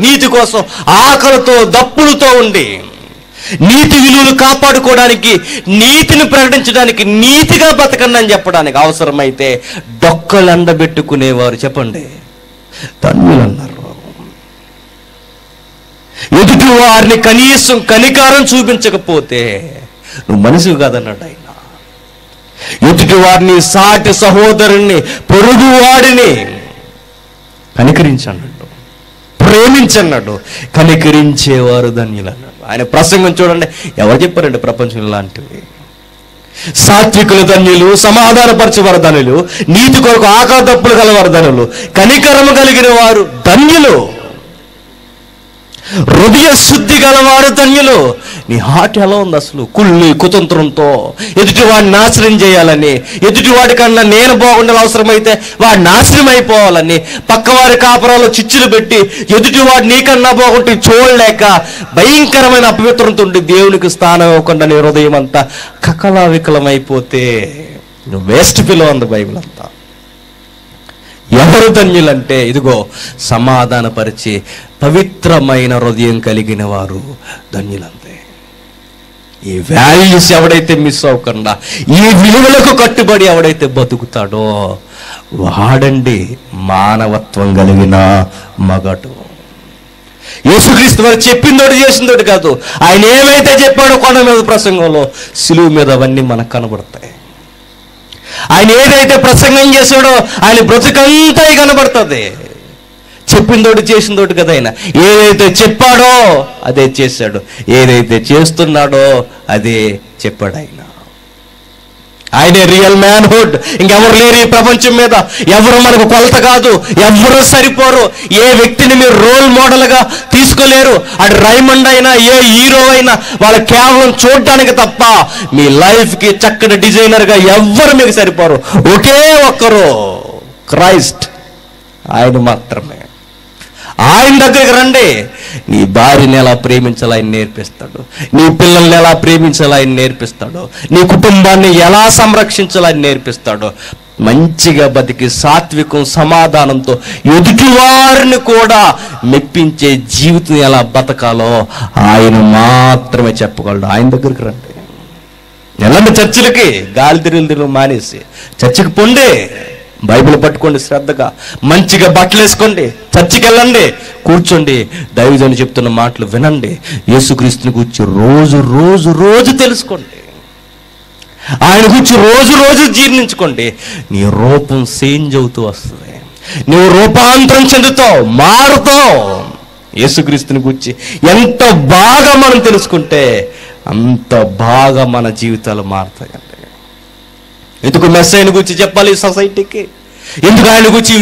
నీతి కోసం ఆకలితో దప్పులతో ఉండి నీతి విలువలు కాపాడుకోవడానికి, నీతిని ప్రకటించడానికి, నీతిగా బతకండి అని చెప్పడానికి అవసరమైతే డొక్కలు ఎండబెట్టుకునేవారు చెప్పండి ధన్యులు అన్నారు. ఎదుటి వారిని కనీసం కనికారం చూపించకపోతే నువ్వు మనిషివి కాదన్నాడు ఆయన. ఎదుటి వారిని, సాటి సహోదరుణ్ణి, పొరుగు వాడిని కనికరించన్నాడు, ప్రేమించన్నాడు. కనికరించేవారు ధన్యులు అన్నాడు. ఆయన ప్రసంగం చూడండి, ఎవరు చెప్పారండి ప్రపంచం లాంటివి? సాత్వికులు ధన్యులు, సమాధానపరచేవారు ధన్యులు, నీతి కొరకు ఆకలి దప్పులు గలవారు ధన్యులు, కనికరము కలిగిన వారు ధన్యులు, హృదయ శుద్ధి గలవారు ధన్యులు. నీ హార్ట్ ఎలా ఉంది అసలు? కుళ్ళి కుతంత్రంతో ఎదుటివాడిని నాశనం చేయాలని, ఎదుటివాడి కన్నా నేను బాగుండాలి, అవసరమైతే వాడు నాశనం అయిపోవాలని, పక్కవారి కాపురాల్లో చిచ్చులు పెట్టి ఎదుటివాడు నీకన్నా బాగుంటే చూడలేక భయంకరమైన అపవిత్రంతో ఉండి దేవునికి స్థానం ఇవ్వకుండా నీ హృదయం అంతా కకలావికలమైపోతే నువ్వు వేస్ట్ ఫీల్ ఉంది బైబిల్ అంతా. ఎవరు ధన్యులంటే ఇదిగో సమాధానపరిచి పవిత్రమైన హృదయం కలిగిన వారు ధన్యులంతే. ఈ వాల్యూస్ ఎవడైతే మిస్ అవ్వకుండా, ఈ విలువలకు కట్టుబడి ఎవడైతే బతుకుతాడో వాడండి మానవత్వం కలిగిన మగడు. యేసుక్రీస్తు వారు చెప్పిందోటి చేసిందోటి కాదు. ఆయన ఏమైతే చెప్పాడో కొండ మీద ప్రసంగంలో, సిలువ మీద అవన్నీ మనకు కనబడతాయి. ఆయన ఏదైతే ప్రసంగం చేశాడో ఆయన బ్రతుకంతా కనబడుతుంది. చెప్పిందోటి చేసిందోటి కదా. ఆయన ఏదైతే చెప్పాడో అదే చేశాడు, ఏదైతే చేస్తున్నాడో అదే చెప్పాడు ఆయన. ఆయనే రియల్ మ్యాన్హుడ్. ఇంకెవరు లేరు ఈ ప్రపంచం మీద. ఎవరు మనకు కొలత కాదు, ఎవరు సరిపోరు. ఏ వ్యక్తిని మీరు రోల్ మోడల్గా తీసుకోలేరు. అటు రైమండ్ అయినా ఏ హీరో అయినా వాళ్ళు కేవలం చూడడానికి తప్ప మీ లైఫ్కి చక్కటి డిజైనర్గా ఎవ్వరు మీకు సరిపోరు. ఒకే ఒక్కరు క్రైస్ట్, ఆయన మాత్రమే. ఆయన దగ్గరికి రండి. నీ భార్యని ఎలా ప్రేమించాలో ఆయన నేర్పిస్తాడు, నీ పిల్లల్ని ఎలా ప్రేమించాలో ఆయన నేర్పిస్తాడు, నీ కుటుంబాన్ని ఎలా సంరక్షించాలో ఆయన నేర్పిస్తాడు. మంచిగా బతికి సాత్వికం సమాధానంతో ఎదుటి వారిని కూడా మెప్పించే జీవితం ఎలా బతకాలో ఆయన మాత్రమే చెప్పగలడు. ఆయన దగ్గరికి రండి. ఎలాంటి చర్చిలకి గాలి తిరుగులు మానేసి చర్చికి పొండి, బైబిల్ పట్టుకోండి, శ్రద్ధగా మంచిగా బట్టలు వేసుకోండి, చర్చికి వెళ్ళండి, కూర్చోండి, దైవజనుడు చెప్తున్న మాటలు వినండి, యేసుక్రీస్తుని గురించి రోజు రోజు రోజు తెలుసుకోండి. ఆయన గురించి రోజు రోజు జీర్ణించుకోండి, నీ రూపం చేంజ్ అవుతూ వస్తుంది, నువ్వు రూపాంతరం చెందుతావు, మారుతావు. యేసుక్రీస్తుని గురించి ఎంత బాగా మనం తెలుసుకుంటే అంత బాగా మన జీవితాలు మారుతాయండి. ఎందుకు మెస్సయ్యను గురించి చెప్పాలి సొసైటీకి? ఎందుకు ఆయన గురించి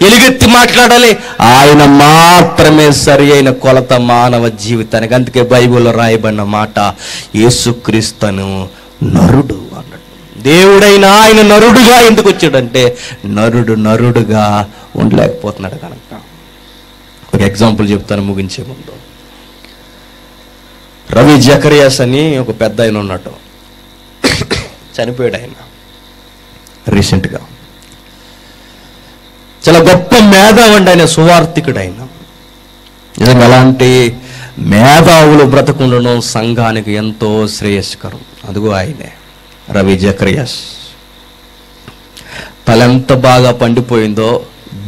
ఎలుగెత్తి మాట్లాడాలి? ఆయన మాత్రమే సరి అయిన కొలత మానవ జీవితానికి. అందుకే బైబిల్లో రాయబడిన మాట, యేసుక్రీస్తును నరుడు అన్నట్టు. దేవుడైన ఆయన నరుడుగా ఎందుకు వచ్చాడంటే నరుడుగా ఉండలేకపోతున్నాడు కనుక. ఒక ఎగ్జాంపుల్ చెప్తాను ముగించే ముందు. రవి జకరియాస్ అని ఒక పెద్ద ఆయన ఉన్నట్టు, చనిపోయాడు ఆయన రీసెంట్గా. చాలా గొప్ప మేధావండి ఆయన, సువార్థికుడు ఆయన. నిజంగా అలాంటి మేధావులు బ్రతకుండడం సంఘానికి ఎంతో శ్రేయస్కరం. అదిగో ఆయనే రవి జకరియాస్. తల ఎంత బాగా పండిపోయిందో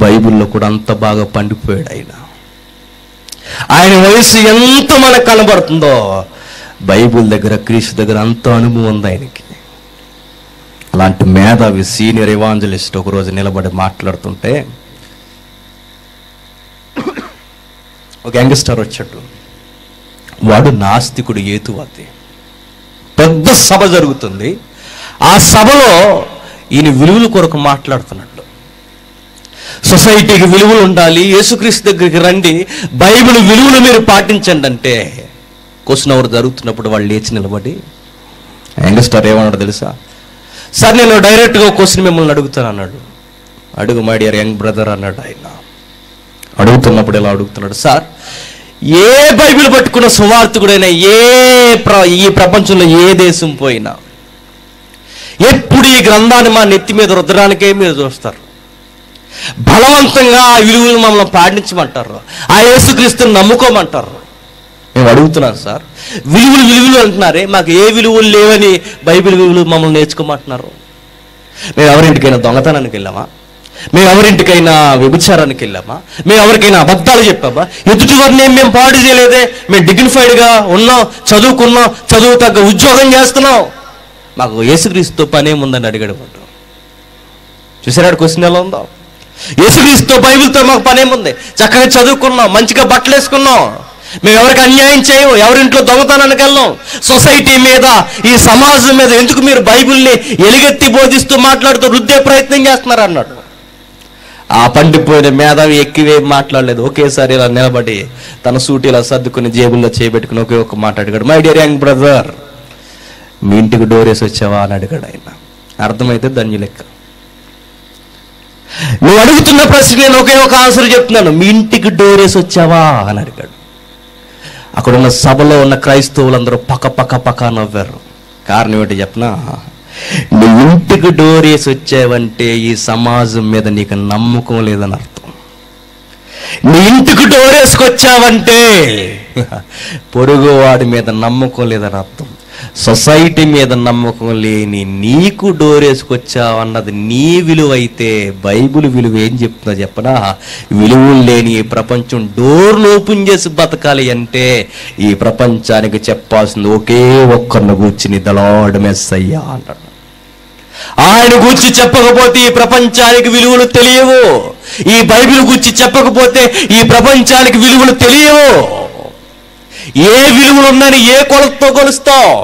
బైబిల్లో కూడా అంత బాగా పండిపోయాడు ఆయన. ఆయన వయసు ఎంత మనకు కనబడుతుందో బైబిల్ దగ్గర, క్రీస్తు దగ్గర అంత అనుభవం ఉంది ఆయనకి. అలాంటి మేధావి సీనియర్ ఎవాంజలిస్ట్ ఒకరోజు నిలబడి మాట్లాడుతుంటే ఒక యంగ్స్టర్ వచ్చాడు. వాడు నాస్తికుడు, హేతువాది. పెద్ద సభ జరుగుతుంది. ఆ సభలో ఈయన విలువల కొరకు మాట్లాడుతున్నట్లు, సొసైటీకి విలువలు ఉండాలి, యేసుక్రీస్తు దగ్గరికి రండి, బైబిల్ విలువలు మీరు పాటించండి అంటే క్వశ్చన్ అవర్ జరుగుతున్నప్పుడు వాళ్ళు లేచి నిలబడి, యంగ్స్టర్ ఏమన్నాడు తెలుసా? సార్ నేను డైరెక్ట్గా క్వశ్చన్ మిమ్మల్ని అడుగుతాను అన్నాడు. అడుగు మై డియర్ యంగ్ బ్రదర్ అన్నాడు ఆయన. అడుగుతున్నప్పుడు ఎలా అడుగుతున్నాడు? సార్, ఏ బైబిల్ పట్టుకున్న సువార్థికుడైనా ఈ ప్రపంచంలో ఏ దేశం పోయినా ఎప్పుడు ఈ గ్రంథాన్ని మా నెత్తి మీద రుద్దడానికే మీరు చూస్తారు. బలవంతంగా ఆ విలువలు మమ్మల్ని పాటించమంటారు, ఆ యేసుక్రీస్తుని నమ్ముకోమంటారు. మేము అడుగుతున్నాను సార్, విలువలు అంటున్నారే, మాకు ఏ విలువలు లేవని బైబిల్ విలువలు మమ్మల్ని నేర్చుకోమంటున్నారు. మేము ఎవరింటికైనా దొంగతనానికి వెళ్ళామా? మేము ఎవరింటికైనా వ్యభిచారానికి వెళ్ళామా? మేము ఎవరికైనా అబద్ధాలు చెప్పామా? ఎదుటి వారిని మేము పాడు చేయలేదే. మేము డిగ్నిఫైడ్గా ఉన్నాం, చదువుకున్నాం, చదువు తగ్గ ఉద్యోగం చేస్తున్నాం, మాకు యేసుక్రీస్తుతో పనేముందని అడిగాడు వాడు. చూసారాడు క్వశ్చన్ ఎలా ఉందో? యేసుక్రీస్తుతో బైబిల్తో మాకు పనేముంది? చక్కగా చదువుకున్నాం, మంచిగా బట్టలు వేసుకున్నాం, మేము ఎవరికి అన్యాయం చేయం, ఎవరింట్లో దొంగతనానికి వెళ్ళాం. సొసైటీ మీద, ఈ సమాజం మీద ఎందుకు మీరు బైబిల్ని ఎలుగెత్తి బోధిస్తూ మాట్లాడుతూ రుద్దే ప్రయత్నం చేస్తున్నారు అన్నాడు. ఆ పండిపోయిన మేధావి ఎక్కివే మాట్లాడలేదు. ఒకేసారి ఇలా నిలబడి తన సూటి ఇలా సర్దుకుని జేబుల్లో చేయబెట్టుకుని ఒకే ఒక మాట అడిగాడు. మై డియర్ యంగ్ బ్రదర్, మీ ఇంటికి డోరేసి వచ్చావా అని అడిగాడు ఆయన. అర్థమైతే ధన్యులెక్క. నువ్వు అడుగుతున్న ప్రశ్న నేను ఒకే ఒక ఆన్సర్ చెప్తున్నాను, మీ ఇంటికి డోరేసి వచ్చావా అని అడిగాడు. అక్కడున్న సభలో ఉన్న క్రైస్తవులందరూ పక్క నవ్వారు. కారణం ఏంటి చెప్పనా? నీ ఇంటికి డోరేసి వచ్చావంటే ఈ సమాజం మీద నీకు నమ్మకం లేదని అర్థం. నీ ఇంటికి డోరేసుకొచ్చావంటే పొరుగువాడి మీద నమ్మకం లేదని అర్థం. సొసైటీ మీద నమ్మకం లేని నీకు డోరేసుకొచ్చావు అన్నది నీ విలువ అయితే, బైబిల్ విలువ ఏం చెప్తుందో చెప్పనా? విలువలు లేని ఈ ప్రపంచం డోర్లు ఓపెన్ చేసి బతకాలి అంటే ఈ ప్రపంచానికి చెప్పాల్సింది ఒకే ఒక్కరిని కూర్చుని ద లార్డ్ మెస్సయ్యా అన్నాడు. ఆయన గూర్చి చెప్పకపోతే ఈ ప్రపంచానికి విలువలు తెలియవు. ఈ బైబిల్ గూర్చి చెప్పకపోతే ఈ ప్రపంచానికి విలువలు తెలియవు. ఏ విలువలు ఉందని ఏ కొలతతో కొలుస్తావు?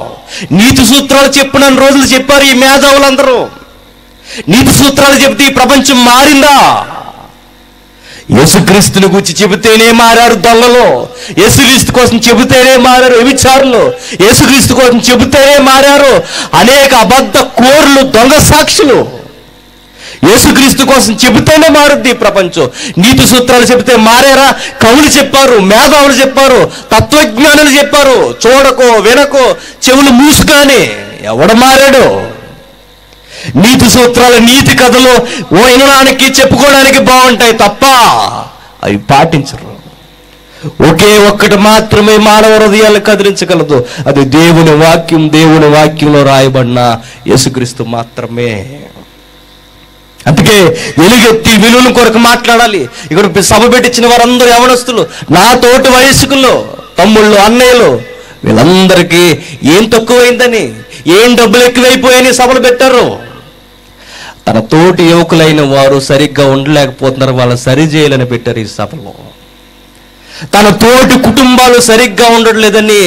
నీతి సూత్రాలు చెప్పిన రోజులు చెప్పారు ఈ మేధావులందరూ. నీతి సూత్రాలు చెబితే ఈ ప్రపంచం మారిందా? యేసుక్రీస్తుని గురించి చెబితేనే మారారు దొంగలు, యేసుక్రీస్తు కోసం చెబితేనే మారారు వ్యభిచారులు, యేసుక్రీస్తు కోసం చెబితేనే మారారు అనేక అబద్ధ కోరులు, దొంగ సాక్షులు. యేసుక్రీస్తు కోసం చెబితేనే మారుద్ది ఈ ప్రపంచం. నీతి సూత్రాలు చెబితే మారారా? కవులు చెప్పారు, మేధావులు చెప్పారు, తత్వజ్ఞానులు చెప్పారు, చూడకో వినకో చెవులు మూసుకాని ఎవడ మారాడు? నీతి సూత్రాలు, నీతి కథలు వినడానికి చెప్పుకోవడానికి బాగుంటాయి తప్ప అవి పాటించరు. ఒకే ఒక్కటి మాత్రమే మానవ హృదయాలు కదిలించగలదు, అది దేవుని వాక్యం. దేవుని వాక్యంలో రాయబడిన యేసుక్రీస్తు మాత్రమే. అందుకే ఎలుగెత్తి విలువల కొరకు మాట్లాడాలి. ఇక్కడ సభ పెట్టించిన వారందరూ యవనస్తులు, నా తోటి వయస్కులు, తమ్ముళ్ళు, అన్నయ్యలు, వీళ్ళందరికీ ఏం తక్కువైందని, ఏం డబ్బులు ఎక్కువైపోయాయని సభలు పెట్టారు. తన తోటి యువకులైన వారు సరిగ్గా ఉండలేకపోతున్నారు, వాళ్ళని సరిచేయాలని పెట్టారు ఈ సభలో. తన తోటి కుటుంబాలు సరిగ్గా ఉండట్లేదని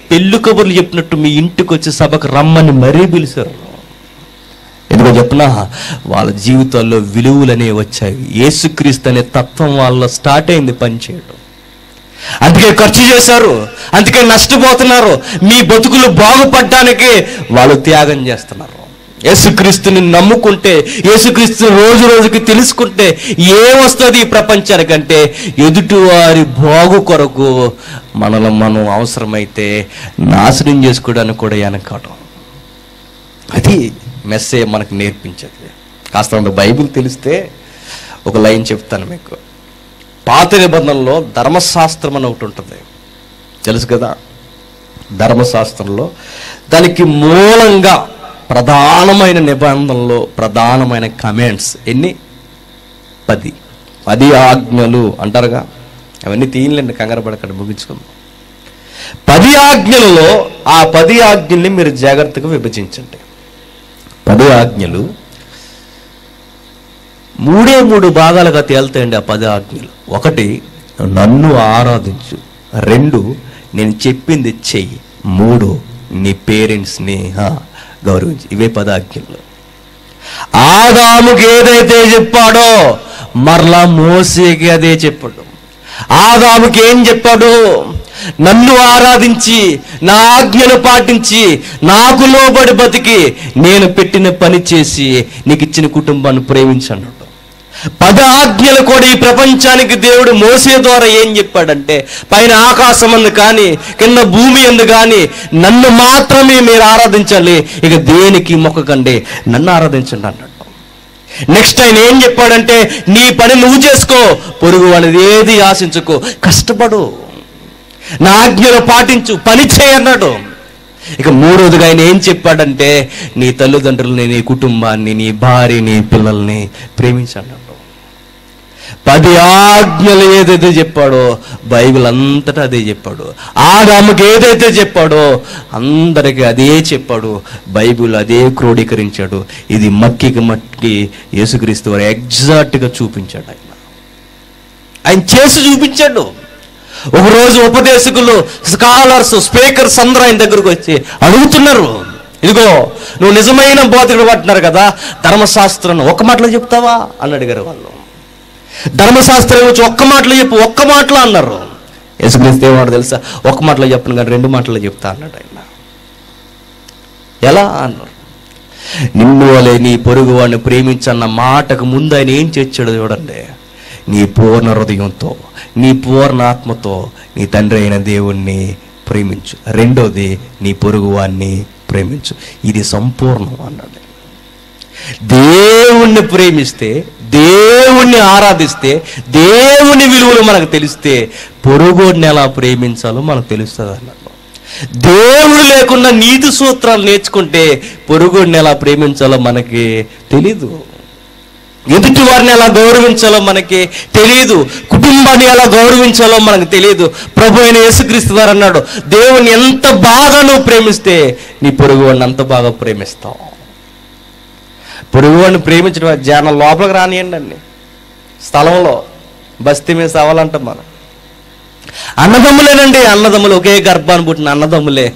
పెళ్లి కబుర్లు చెప్పినట్టు మీ ఇంటికి వచ్చి సభకు రమ్మని మరీ పిలిచారు. ఎందుకో చెప్పినా వాళ్ళ జీవితాల్లో విలువలనే వచ్చాయి. యేసుక్రీస్తు అనే తత్వం వాళ్ళలో స్టార్ట్ అయింది పనిచేయడం. అందుకే ఖర్చు చేశారు, అందుకే నష్టపోతున్నారు. మీ బతుకులు బాగుపడడానికి వాళ్ళు త్యాగం చేస్తున్నారు. యేసుక్రీస్తుని నమ్ముకుంటే, యేసుక్రీస్తుని రోజు రోజుకి తెలుసుకుంటే ఏమొస్తుంది ఈ ప్రపంచానికంటే ఎదుటివారి బాగు కొరకు మనలో మనం అవసరమైతే నాశనం చేసుకోవడానికి కూడా వెనకాటం. అది మెస్సేజ్ మనకు నేర్పించేది. కాస్త బైబిల్ తెలిస్తే ఒక లైన్ చెప్తాను మీకు. పాత నిబంధనలో ధర్మశాస్త్రం అని ఒకటి ఉంటుంది, తెలుసు కదా. ధర్మశాస్త్రంలో దానికి మూలంగా ప్రధానమైన నిబంధనలో ప్రధానమైన కమెంట్స్ ఎన్ని? 10 ఆజ్ఞలు అంటారుగా. అవన్నీ తీయలేండి, కంగారు పడకండి, ముగించుకుందాం. 10 ఆజ్ఞలలో ఆ 10 ఆజ్ఞల్ని మీరు జాగ్రత్తగా విభజించండి. 10 ఆజ్ఞలు 3 భాగాలుగా తేలుతాయండి ఆ 10 ఆజ్ఞలు. 1 నన్ను ఆరాధించు, 2 నేను చెప్పింది చెయ్యి, 3 నీ పేరెంట్స్ని గౌరవించు. ఇవే 10 ఆజ్ఞలు. ఆదాముకి ఏదైతే చెప్పాడో మరలా మోసేకి అదే చెప్పాడు. ఆదాముకి ఏం చెప్పాడు? నన్ను ఆరాధించి నా ఆజ్ఞను పాటించి నాకు లోబడి బతికి నేను పెట్టిన పని చేసి నీకు ఇచ్చిన కుటుంబాన్ని ప్రేమించన్నాడు. 10 ఆజ్ఞలు కూడా ఈ ప్రపంచానికి దేవుడు మోసే ద్వారా ఏం చెప్పాడంటే, పైన ఆకాశం అందు కానీ కింద భూమి అందు కానీ నన్ను మాత్రమే మీరు ఆరాధించాలి, ఇక దేనికి మొక్కకండి, నన్ను ఆరాధించండి అన్నాడు. నెక్స్ట్ ఆయన ఏం చెప్పాడంటే, నీ పని నువ్వు చేసుకో, పొరుగు అనేది ఏది ఆశించుకో, కష్టపడు, నా ఆజ్ఞలు పాటించు, పని చేయన్నాడు. ఇక 3వదిగా ఆయన ఏం చెప్పాడంటే, నీ తల్లిదండ్రులని, నీ కుటుంబాన్ని, నీ భార్యని, పిల్లల్ని ప్రేమించన్నాడు. 10 ఆజ్ఞలు ఏదైతే చెప్పాడో బైబిల్ అంతటా అదే చెప్పాడు. ఆదాముకి ఏదైతే చెప్పాడో అందరికీ అదే చెప్పాడు. బైబిల్ అదే క్రోడీకరించాడు. ఇది మక్కికి మట్టి యేసుక్రీస్తు వారు ఎగ్జాక్ట్గా చూపించాడు. ఆయన చేసి చూపించాడు. ఒకరోజు ఉపదేశకులు, స్కాలర్స్, స్పీకర్స్ అందరూ ఆయన దగ్గరకు వచ్చి అడుగుతున్నారు, ఇదిగో నువ్వు నిజమైన బోధకుడు పట్టినారు కదా, ధర్మశాస్త్రం ఒక్క మాటలో చెప్తావా అని అడిగారు వాళ్ళు. ధర్మశాస్త్రం వచ్చి ఒక్క మాటలో చెప్పు, ఒక్క మాటలో అన్నారు. యేసుక్రీస్తు ఏమన్నాడు తెలుసా? ఒక్క మాటలో చెప్పను కానీ 2 మాటలో చెప్తా అన్నాడు ఆయన. ఎలా అన్నారు? నిన్ను వలె నీ పొరుగు వాడిని ప్రేమించన్న మాటకు ముందు ఆయన ఏం చేర్చాడు చూడండి. నీ పూర్ణ హృదయంతో, నీ పూర్ణ ఆత్మతో నీ తండ్రి అయిన దేవుణ్ణి ప్రేమించు, 2వది నీ పొరుగు వాడిని ప్రేమించు, ఇది సంపూర్ణం అన్నాడు. దేవుణ్ణి ప్రేమిస్తే, దేవుణ్ణి ఆరాధిస్తే, దేవుని విలువలు మనకు తెలిస్తే పొరుగుడిని ఎలా ప్రేమించాలో మనకు తెలుస్తుంది అన్నట్టు. దేవుడు లేకుండా నీతి సూత్రాలు నేర్చుకుంటే పొరుగుడిని ఎలా ప్రేమించాలో మనకి తెలీదు. ఎదుటి వారిని ఎలా గౌరవించాలో మనకి తెలియదు. కుటుంబాన్ని ఎలా గౌరవించాలో మనకు తెలియదు. ప్రభు అయిన యేసుక్రీస్తు వారు అన్నాడు, దేవుణ్ణి ఎంత బాగా నువ్వు ప్రేమిస్తే నీ పొరుగువాడిని అంత బాగా ప్రేమిస్తావు. పొరుగువాడిని ప్రేమించడం జనం లోపలికి రానియండి అండి. స్థలంలో బస్తీ మీద సవాలంటాం మనం. అన్నదమ్ములేనండి, అన్నదమ్ములు ఒకే గర్భాన్ని పుట్టిన అన్నదమ్ములే.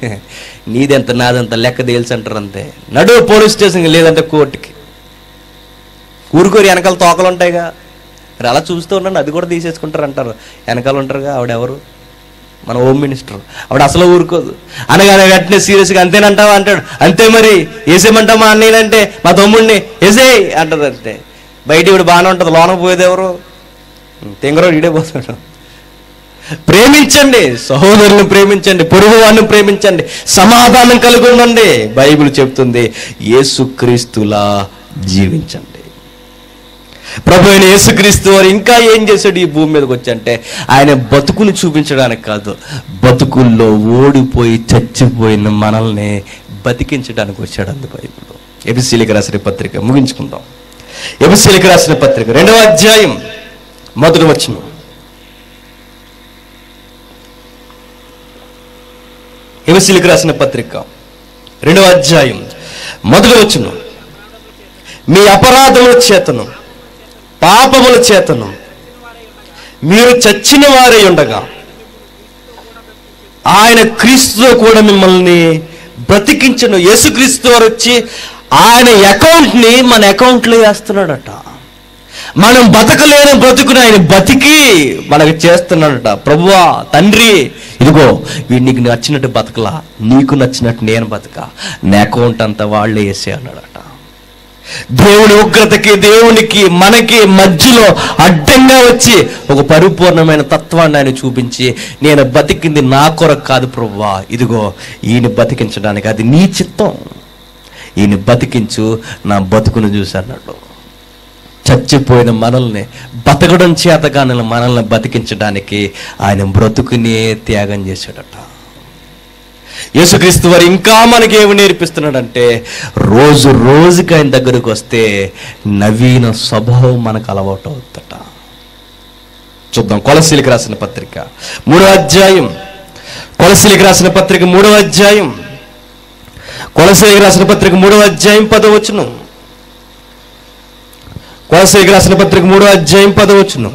నీదెంత నాదెంత లెక్క తేల్చంటారు అంతే. నడువు పోలీస్ స్టేషన్కి, లేదంటే కోర్టుకి. ఊరుకోరు, వెనకాల తోకలు ఉంటాయిగా, మరి అలా చూస్తూ ఉండండి, అది కూడా తీసేసుకుంటారు అంటారు. వెనకాల ఉంటారుగా, ఆవిడెవరు? మన హోమ్ మినిస్టర్. ఆవిడ అసలు ఊరుకోదు. అనగానే వెంటనే సీరియస్గా అంతేనంటావా అంటాడు. అంతే మరి, వేసేయమంటావు మా అన్నయ్యనంటే, మా తమ్ముడిని వేసేయి అంటది. అంతే. బయట ఇవిడ బాగానే ఉంటుంది, లోనకు పోయేది ఎవరు? తెంగరో ఈడే పోతాడు. ప్రేమించండి, సహోదరులను ప్రేమించండి, పొరుగు వారిని ప్రేమించండి, సమాధానం కలిగి ఉండండి. బైబిల్ చెప్తుంది, యేసుక్రీస్తులా జీవించండి. ప్రభు అయిన యేసుక్రీస్తు వారు ఇంకా ఏం చేశాడు ఈ భూమి మీదకి వచ్చి అంటే, ఆయన బతుకుని చూపించడానికి కాదు, బతుకుల్లో ఓడిపోయి చచ్చిపోయిన మనల్ని బతికించడానికి వచ్చాడు. అందు బైబిల్. ఎఫెసీయులకు రాసిన పత్రిక ముగించుకుందాం. ఎఫెసీయులకు రాసిన పత్రిక 2వ అధ్యాయం 1వ వచనం. ఎఫెసీయులకు రాసిన పత్రిక 2వ అధ్యాయం 1వ వచనం, మీ అపరాధముల చేతను పాపముల చేతను మీరు చచ్చిన వారై ఉండగా ఆయన క్రీస్తుతో కూడా మిమ్మల్ని బ్రతికించను. యేసుక్రీస్తు వారు వచ్చి ఆయన అకౌంట్ని మన అకౌంట్లో వేస్తున్నాడట. మనం బతకలేని బ్రతుకుని ఆయన బతికి మనకు చేస్తున్నాడట. ప్రభువా, తండ్రి, ఇదిగో వీడు నీకు నచ్చినట్టు బతకలా, నీకు నచ్చినట్టు నేను బతక, నా అకౌంట్ అంతా వాళ్ళే వేసే అన్నాడట. దేవుని ఉగ్రతకి దేవునికి మనకి మధ్యలో అడ్డంగా వచ్చి ఒక పరిపూర్ణమైన తత్వాన్ని ఆయన చూపించి, నేను బతికింది నా కొరకు కాదు ప్రభువా, ఇదిగో ఈయన బతికించడానికి, అది నీ చిత్తం, ఈయన బతికించు, నా బతుకును చూసి అన్నాడు. చచ్చిపోయిన మనల్ని, బతకడం చేతగాని మనల్ని బతికించడానికి ఆయన బ్రతుకునే త్యాగం చేశాడట. యేసుక్రీస్తు వారు ఇంకా మనకి ఏమి నేర్పిస్తున్నాడంటే, రోజు రోజుకి ఆయన దగ్గరకు వస్తే నవీన స్వభావం మనకు అలవాటు అవుతుందట. చూద్దాం. కొలస్సీలకు రాసిన పత్రిక 3వ అధ్యాయం, కొలస్సీలకు రాసిన పత్రిక 3వ అధ్యాయం, కొలస్సీలకు రాసిన పత్రిక 3వ అధ్యాయం 10వ వచనం, కొలస్సీలకు రాసిన పత్రిక 3వ అధ్యాయం 10వ వచనం,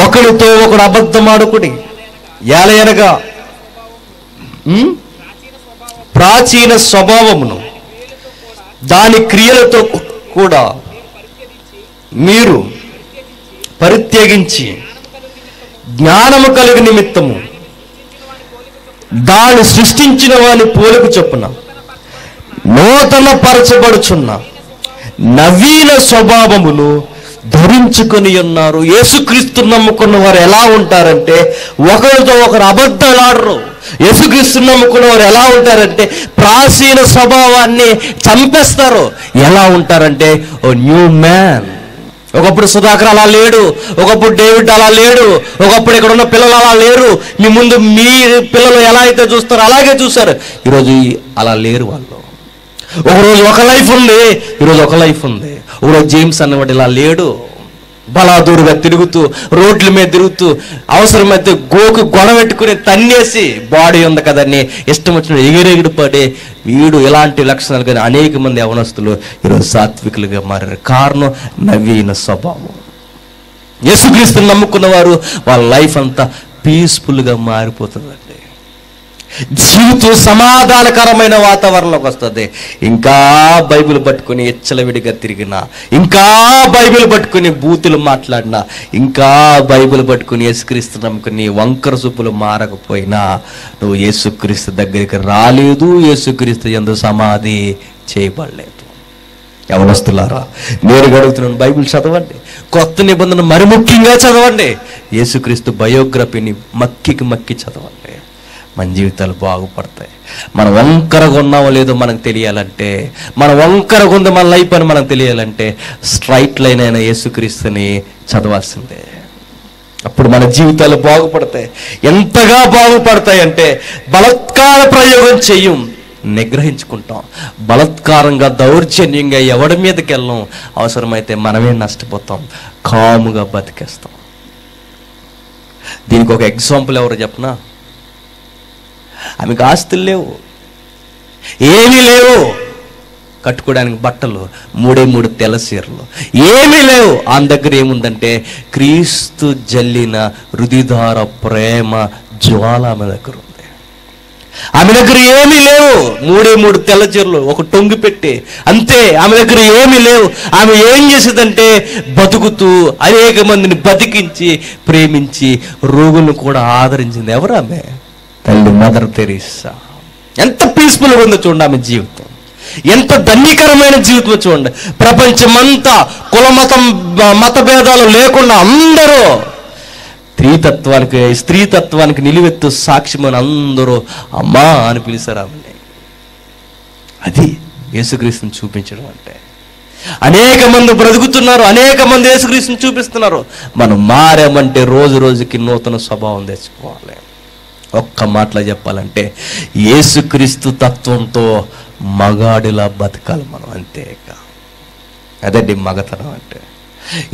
ఒకరితో ఒకడు అబద్ధమాడుకుడి, ఏలయనగా ప్రాచీన స్వభావమును దాని క్రియలతో కూడా మీరు పరిత్యజించి జ్ఞానము కలిగి నిమిత్తము దాన్ని సృష్టించిన వాని పోలిక చొప్పున నూతన పరచబడుచున్న నవీన స్వభావమును ధరించుకొని ఉన్నారు. యేసుక్రీస్తు నమ్ముకున్న వారు ఎలా ఉంటారంటే, ఒకరితో ఒకరు అబద్ధాలు ఆడరు. యేసుక్రీస్తు నమ్ముకున్న వారు ఎలా ఉంటారంటే, ప్రాచీన స్వభావాన్ని చంపేస్తారు. ఎలా ఉంటారంటే, ఓ న్యూ మ్యాన్. ఒకప్పుడు సుధాకర్ అలా లేడు, ఒకప్పుడు డేవిడ్ అలా లేడు, ఒకప్పుడు ఇక్కడ ఉన్న పిల్లలు అలా లేరు. మీ ముందు మీ పిల్లలు ఎలా అయితే చూస్తారో అలాగే చూస్తారు. ఈరోజు అలా లేరు వాళ్ళు. ఒకరోజు ఒక లైఫ్ ఉంది, ఈరోజు ఒక లైఫ్ ఉంది. ఒకరోజు జేమ్స్ అన్నవాడు ఇలా లేడు, బలాదూరుగా తిరుగుతూ, రోడ్ల మీద తిరుగుతూ, అవసరమైతే గోకు గొడవెట్టుకుని తన్నేసి బాడీ ఉంది కదని ఇష్టం వచ్చిన ఎగిరెగిడి పడే వీడు ఇలాంటి లక్షణాలు కానీ అనేక మంది యవనస్తులు ఈరోజు సాత్వికులుగా మారారు. కారణం నవీన స్వభావం. యేసుక్రీస్తుని నమ్ముకున్న వారు వాళ్ళ లైఫ్ అంతా పీస్ఫుల్గా మారిపోతుందండి. జీవితం సమాధానకరమైన వాతావరణంలోకి వస్తుంది. ఇంకా బైబిల్ పట్టుకుని ఎచ్చలవిడిగా తిరిగినా, ఇంకా బైబిల్ పట్టుకుని బూతులు మాట్లాడినా, ఇంకా బైబిల్ పట్టుకుని యేసుక్రీస్తు నమ్ముకుని వంకర చూపులు మారకపోయినా నువ్వు యేసుక్రీస్తు దగ్గరికి రాలేదు, యేసుక్రీస్తు యందు సమాధి చేయబడలేదు. యవనస్తులారా, నేను అడుగుతున్నాను, బైబిల్ చదవండి, కొత్త నిబంధన మరి ముఖ్యంగా చదవండి, యేసుక్రీస్తు బయోగ్రఫీని మక్కి చదవండి. మన జీవితాలు బాగుపడతాయి. మనం వంకరగా ఉన్నామో లేదో మనకు తెలియాలంటే, మన వంకరగా ఉందో మన లైఫ్ అని మనకు తెలియాలంటే స్ట్రైట్ లైన్ అయిన యేసుక్రీస్తుని చదవాల్సిందే. అప్పుడు మన జీవితాలు బాగుపడతాయి. ఎంతగా బాగుపడతాయి అంటే, బలత్కార ప్రయోగం చెయ్యం, నిగ్రహించుకుంటాం. బలత్కారంగా దౌర్జన్యంగా ఎవడి మీదకి వెళ్ళం. అవసరమైతే మనమే నష్టపోతాం, కాముగా బతికేస్తాం. దీనికి ఒక ఎగ్జాంపుల్ ఎవరు చెప్పనా? ఆమెకు ఆస్తులు లేవు, ఏమీ లేవు, కట్టుకోవడానికి బట్టలు 3 తెల్ల చీరలు ఏమీ లేవు. ఆమె దగ్గర ఏముందంటే క్రీస్తు జల్లిన హృదిధార ప్రేమ జ్వాల ఆమె దగ్గర ఉంది. ఆమె దగ్గర ఏమీ లేవు, 3 తెల్ల చీరలు, ఒక టొంగి పెట్టి అంతే. ఆమె దగ్గర ఏమీ లేవు. ఆమె ఏం చేసేదంటే బతుకుతూ అనేక మందిని బతికించి ప్రేమించి రోగులను కూడా ఆదరించింది. ఎవరు ఆమె? తల్లి మదర్ తెరీసా. ఎంత పీస్ఫుల్గా ఉందో చూడండి ఆమె జీవితం, ఎంత ధన్యకరమైన జీవితం చూడండి. ప్రపంచమంతా మత భేదాలు లేకుండా అందరూ స్త్రీతత్వానికి నిలువెత్తు సాక్ష్యమని అందరూ అమ్మా అని పిలిచారు ఆమెని. అది యేసుక్రీస్తుని చూపించడం అంటే. అనేక మంది బ్రతుకుతున్నారు, అనేక మంది యేసుక్రీస్తుని చూపిస్తున్నారు. మనం మారామంటే రోజు రోజుకి నూతన స్వభావం తెచ్చుకోవాలి. ఒక్క మాటలో చెప్పాలంటే యేసుక్రీస్తు తత్వంతో మగాడిలా బతకాలి మనం, అంతేక. అదండి మగతనం అంటే.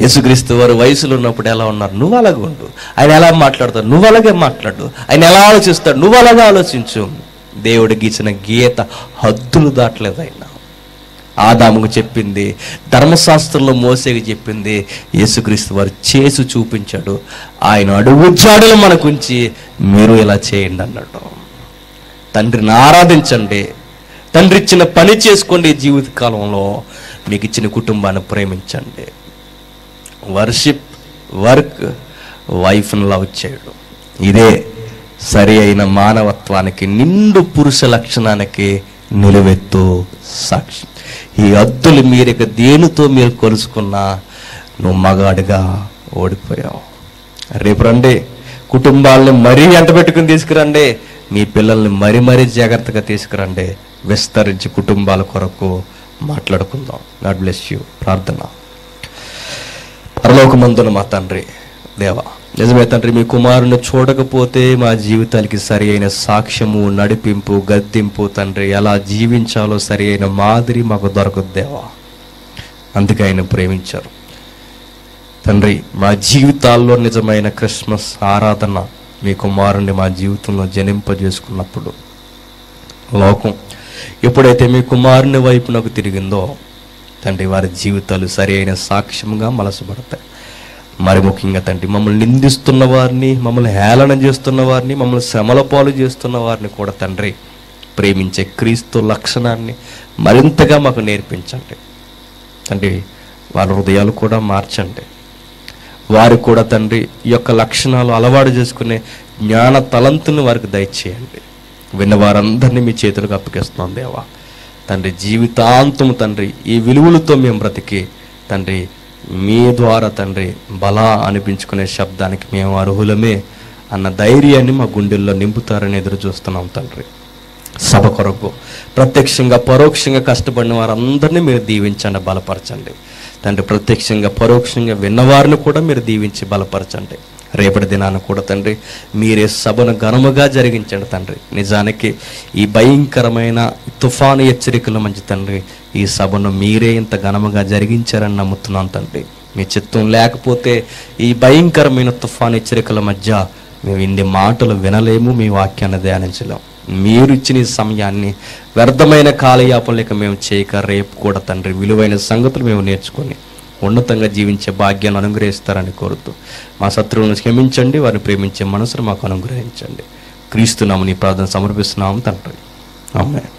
యేసుక్రీస్తు వారు వయసులో ఉన్నప్పుడు ఎలా ఉన్నారు, నువ్వు అలాగే ఉండు. ఆయన ఎలా మాట్లాడతాడు, నువ్వు అలాగే మాట్లాడు. ఆయన ఎలా ఆలోచిస్తాడు, నువ్వు అలాగే ఆలోచించు. దేవుడు గీసిన గీత హద్దులు దాటలేదు. ఆయన ఆదాముకు చెప్పింది, ధర్మశాస్త్రంలో మోసేకి చెప్పింది యేసుక్రీస్తు వారు చేసి చూపించాడు. ఆయన అడుగు జాడలు మనకుంచి మీరు ఇలా చేయండి అన్నాడు. తండ్రిని ఆరాధించండి, తండ్రి ఇచ్చిన పని చేసుకోండి. జీవిత కాలంలో మీకు ఇచ్చిన కుటుంబాన్ని ప్రేమించండి. వర్షిప్, వర్క్, వైఫ్ని లవ్ చేయడం, ఇదే సరి అయిన మానవత్వానికి, నిండు పురుష లక్షణానికి నిలువెత్తు సాక్షి. ఈ హద్దులు మీరిక దేనితో మీరు కొలుసుకున్నా నువ్వు మగాడిగా ఓడిపోయావు. రేపు రండి, కుటుంబాలని మరీ ఎంట పెట్టుకుని తీసుకురండి. మీ పిల్లల్ని మరీ జాగ్రత్తగా తీసుకురండి. విస్తరించి కుటుంబాల కొరకు మాట్లాడుకుందాం. God bless you. ప్రార్థన. పరలోకమందున మా తండ్రి, దేవా, నిజమే తండ్రి, మీ కుమారుని చూడకపోతే మా జీవితాలకి సరి అయిన సాక్ష్యము, నడిపింపు, గద్దింపు తండ్రి, ఎలా జీవించాలో సరి అయిన మాదిరి మాకు దొరకదు దేవా. అందుకే ఆయన ప్రేమించారు తండ్రి. మా జీవితాల్లో నిజమైన క్రిస్మస్ ఆరాధన మీ కుమారుణ్ణి మా జీవితంలో జనింపజేసుకున్నప్పుడు లోకం ఎప్పుడైతే మీ కుమారుని వైపునకు తిరిగిందో తండ్రి, వారి జీవితాలు సరి అయిన సాక్ష్యంగా మలసబడతాయి. మరి ముఖ్యంగా తండ్రి, మమ్మల్ని నిందిస్తున్న వారిని, మమ్మల్ని హేళన చేస్తున్న వారిని, మమ్మల్ని శ్రమల పాలు చేస్తున్న వారిని కూడా తండ్రి ప్రేమించే క్రీస్తు లక్షణాన్ని మరింతగా మాకు నేర్పించండి తండ్రి. వారి హృదయాలు కూడా మార్చండి. వారికి కూడా తండ్రి ఈ యొక్క లక్షణాలు అలవాటు చేసుకునే జ్ఞాన తలంతుని వారికి దయచేయండి. విన్న వారందరినీ మీ చేతులకు అప్పగిస్తున్నాం దేవా తండ్రి. జీవితాంతము తండ్రి ఈ విలువలతో మేము బ్రతికి తండ్రి మీ ద్వారా తండ్రి బలా అనిపించుకునే శబ్దానికి మేము అర్హులమే అన్న ధైర్యాన్ని మా గుండెల్లో నింపుతారని ఎదురు చూస్తున్నాం తండ్రి. సభ కొరకు ప్రత్యక్షంగా పరోక్షంగా కష్టపడిన వారందరినీ మీరు దీవించండి, బలపరచండి తండ్రి. ప్రత్యక్షంగా పరోక్షంగా విన్నవారిని కూడా మీరు దీవించి బలపరచండి. రేపటి దినాన్ని కూడా తండ్రి మీరే సభను ఘనముగా జరిగించండి తండ్రి. నిజానికి ఈ భయంకరమైన తుఫాను హెచ్చరికల మంచి తండ్రి ఈ సభను మీరే ఇంత ఘనముగా జరిగించారని నమ్ముతున్నాను తండ్రి. మీ చిత్తం లేకపోతే ఈ భయంకరమైన తుఫాను హెచ్చరికల మధ్య మేము ఇన్ని మాటలు వినలేము, మీ వాక్యాన్ని ధ్యానించలేము. మీరు ఇచ్చిన ఈ సమయాన్ని వ్యర్థమైన కాలయాపనలేక మేము చేయక రేపు కూడా తండ్రి విలువైన సంగతులు మేము నేర్చుకొని ఉన్నతంగా జీవించే భాగ్యాన్ని అనుగ్రహిస్తారని కోరుతూ మా శత్రువులను క్షమించండి, వారిని ప్రేమించే మనసును మాకు అనుగ్రహించండి. క్రీస్తు నామమున ఈ ప్రార్థన సమర్పిస్తున్నాము తండ్రి. ఆమేన్.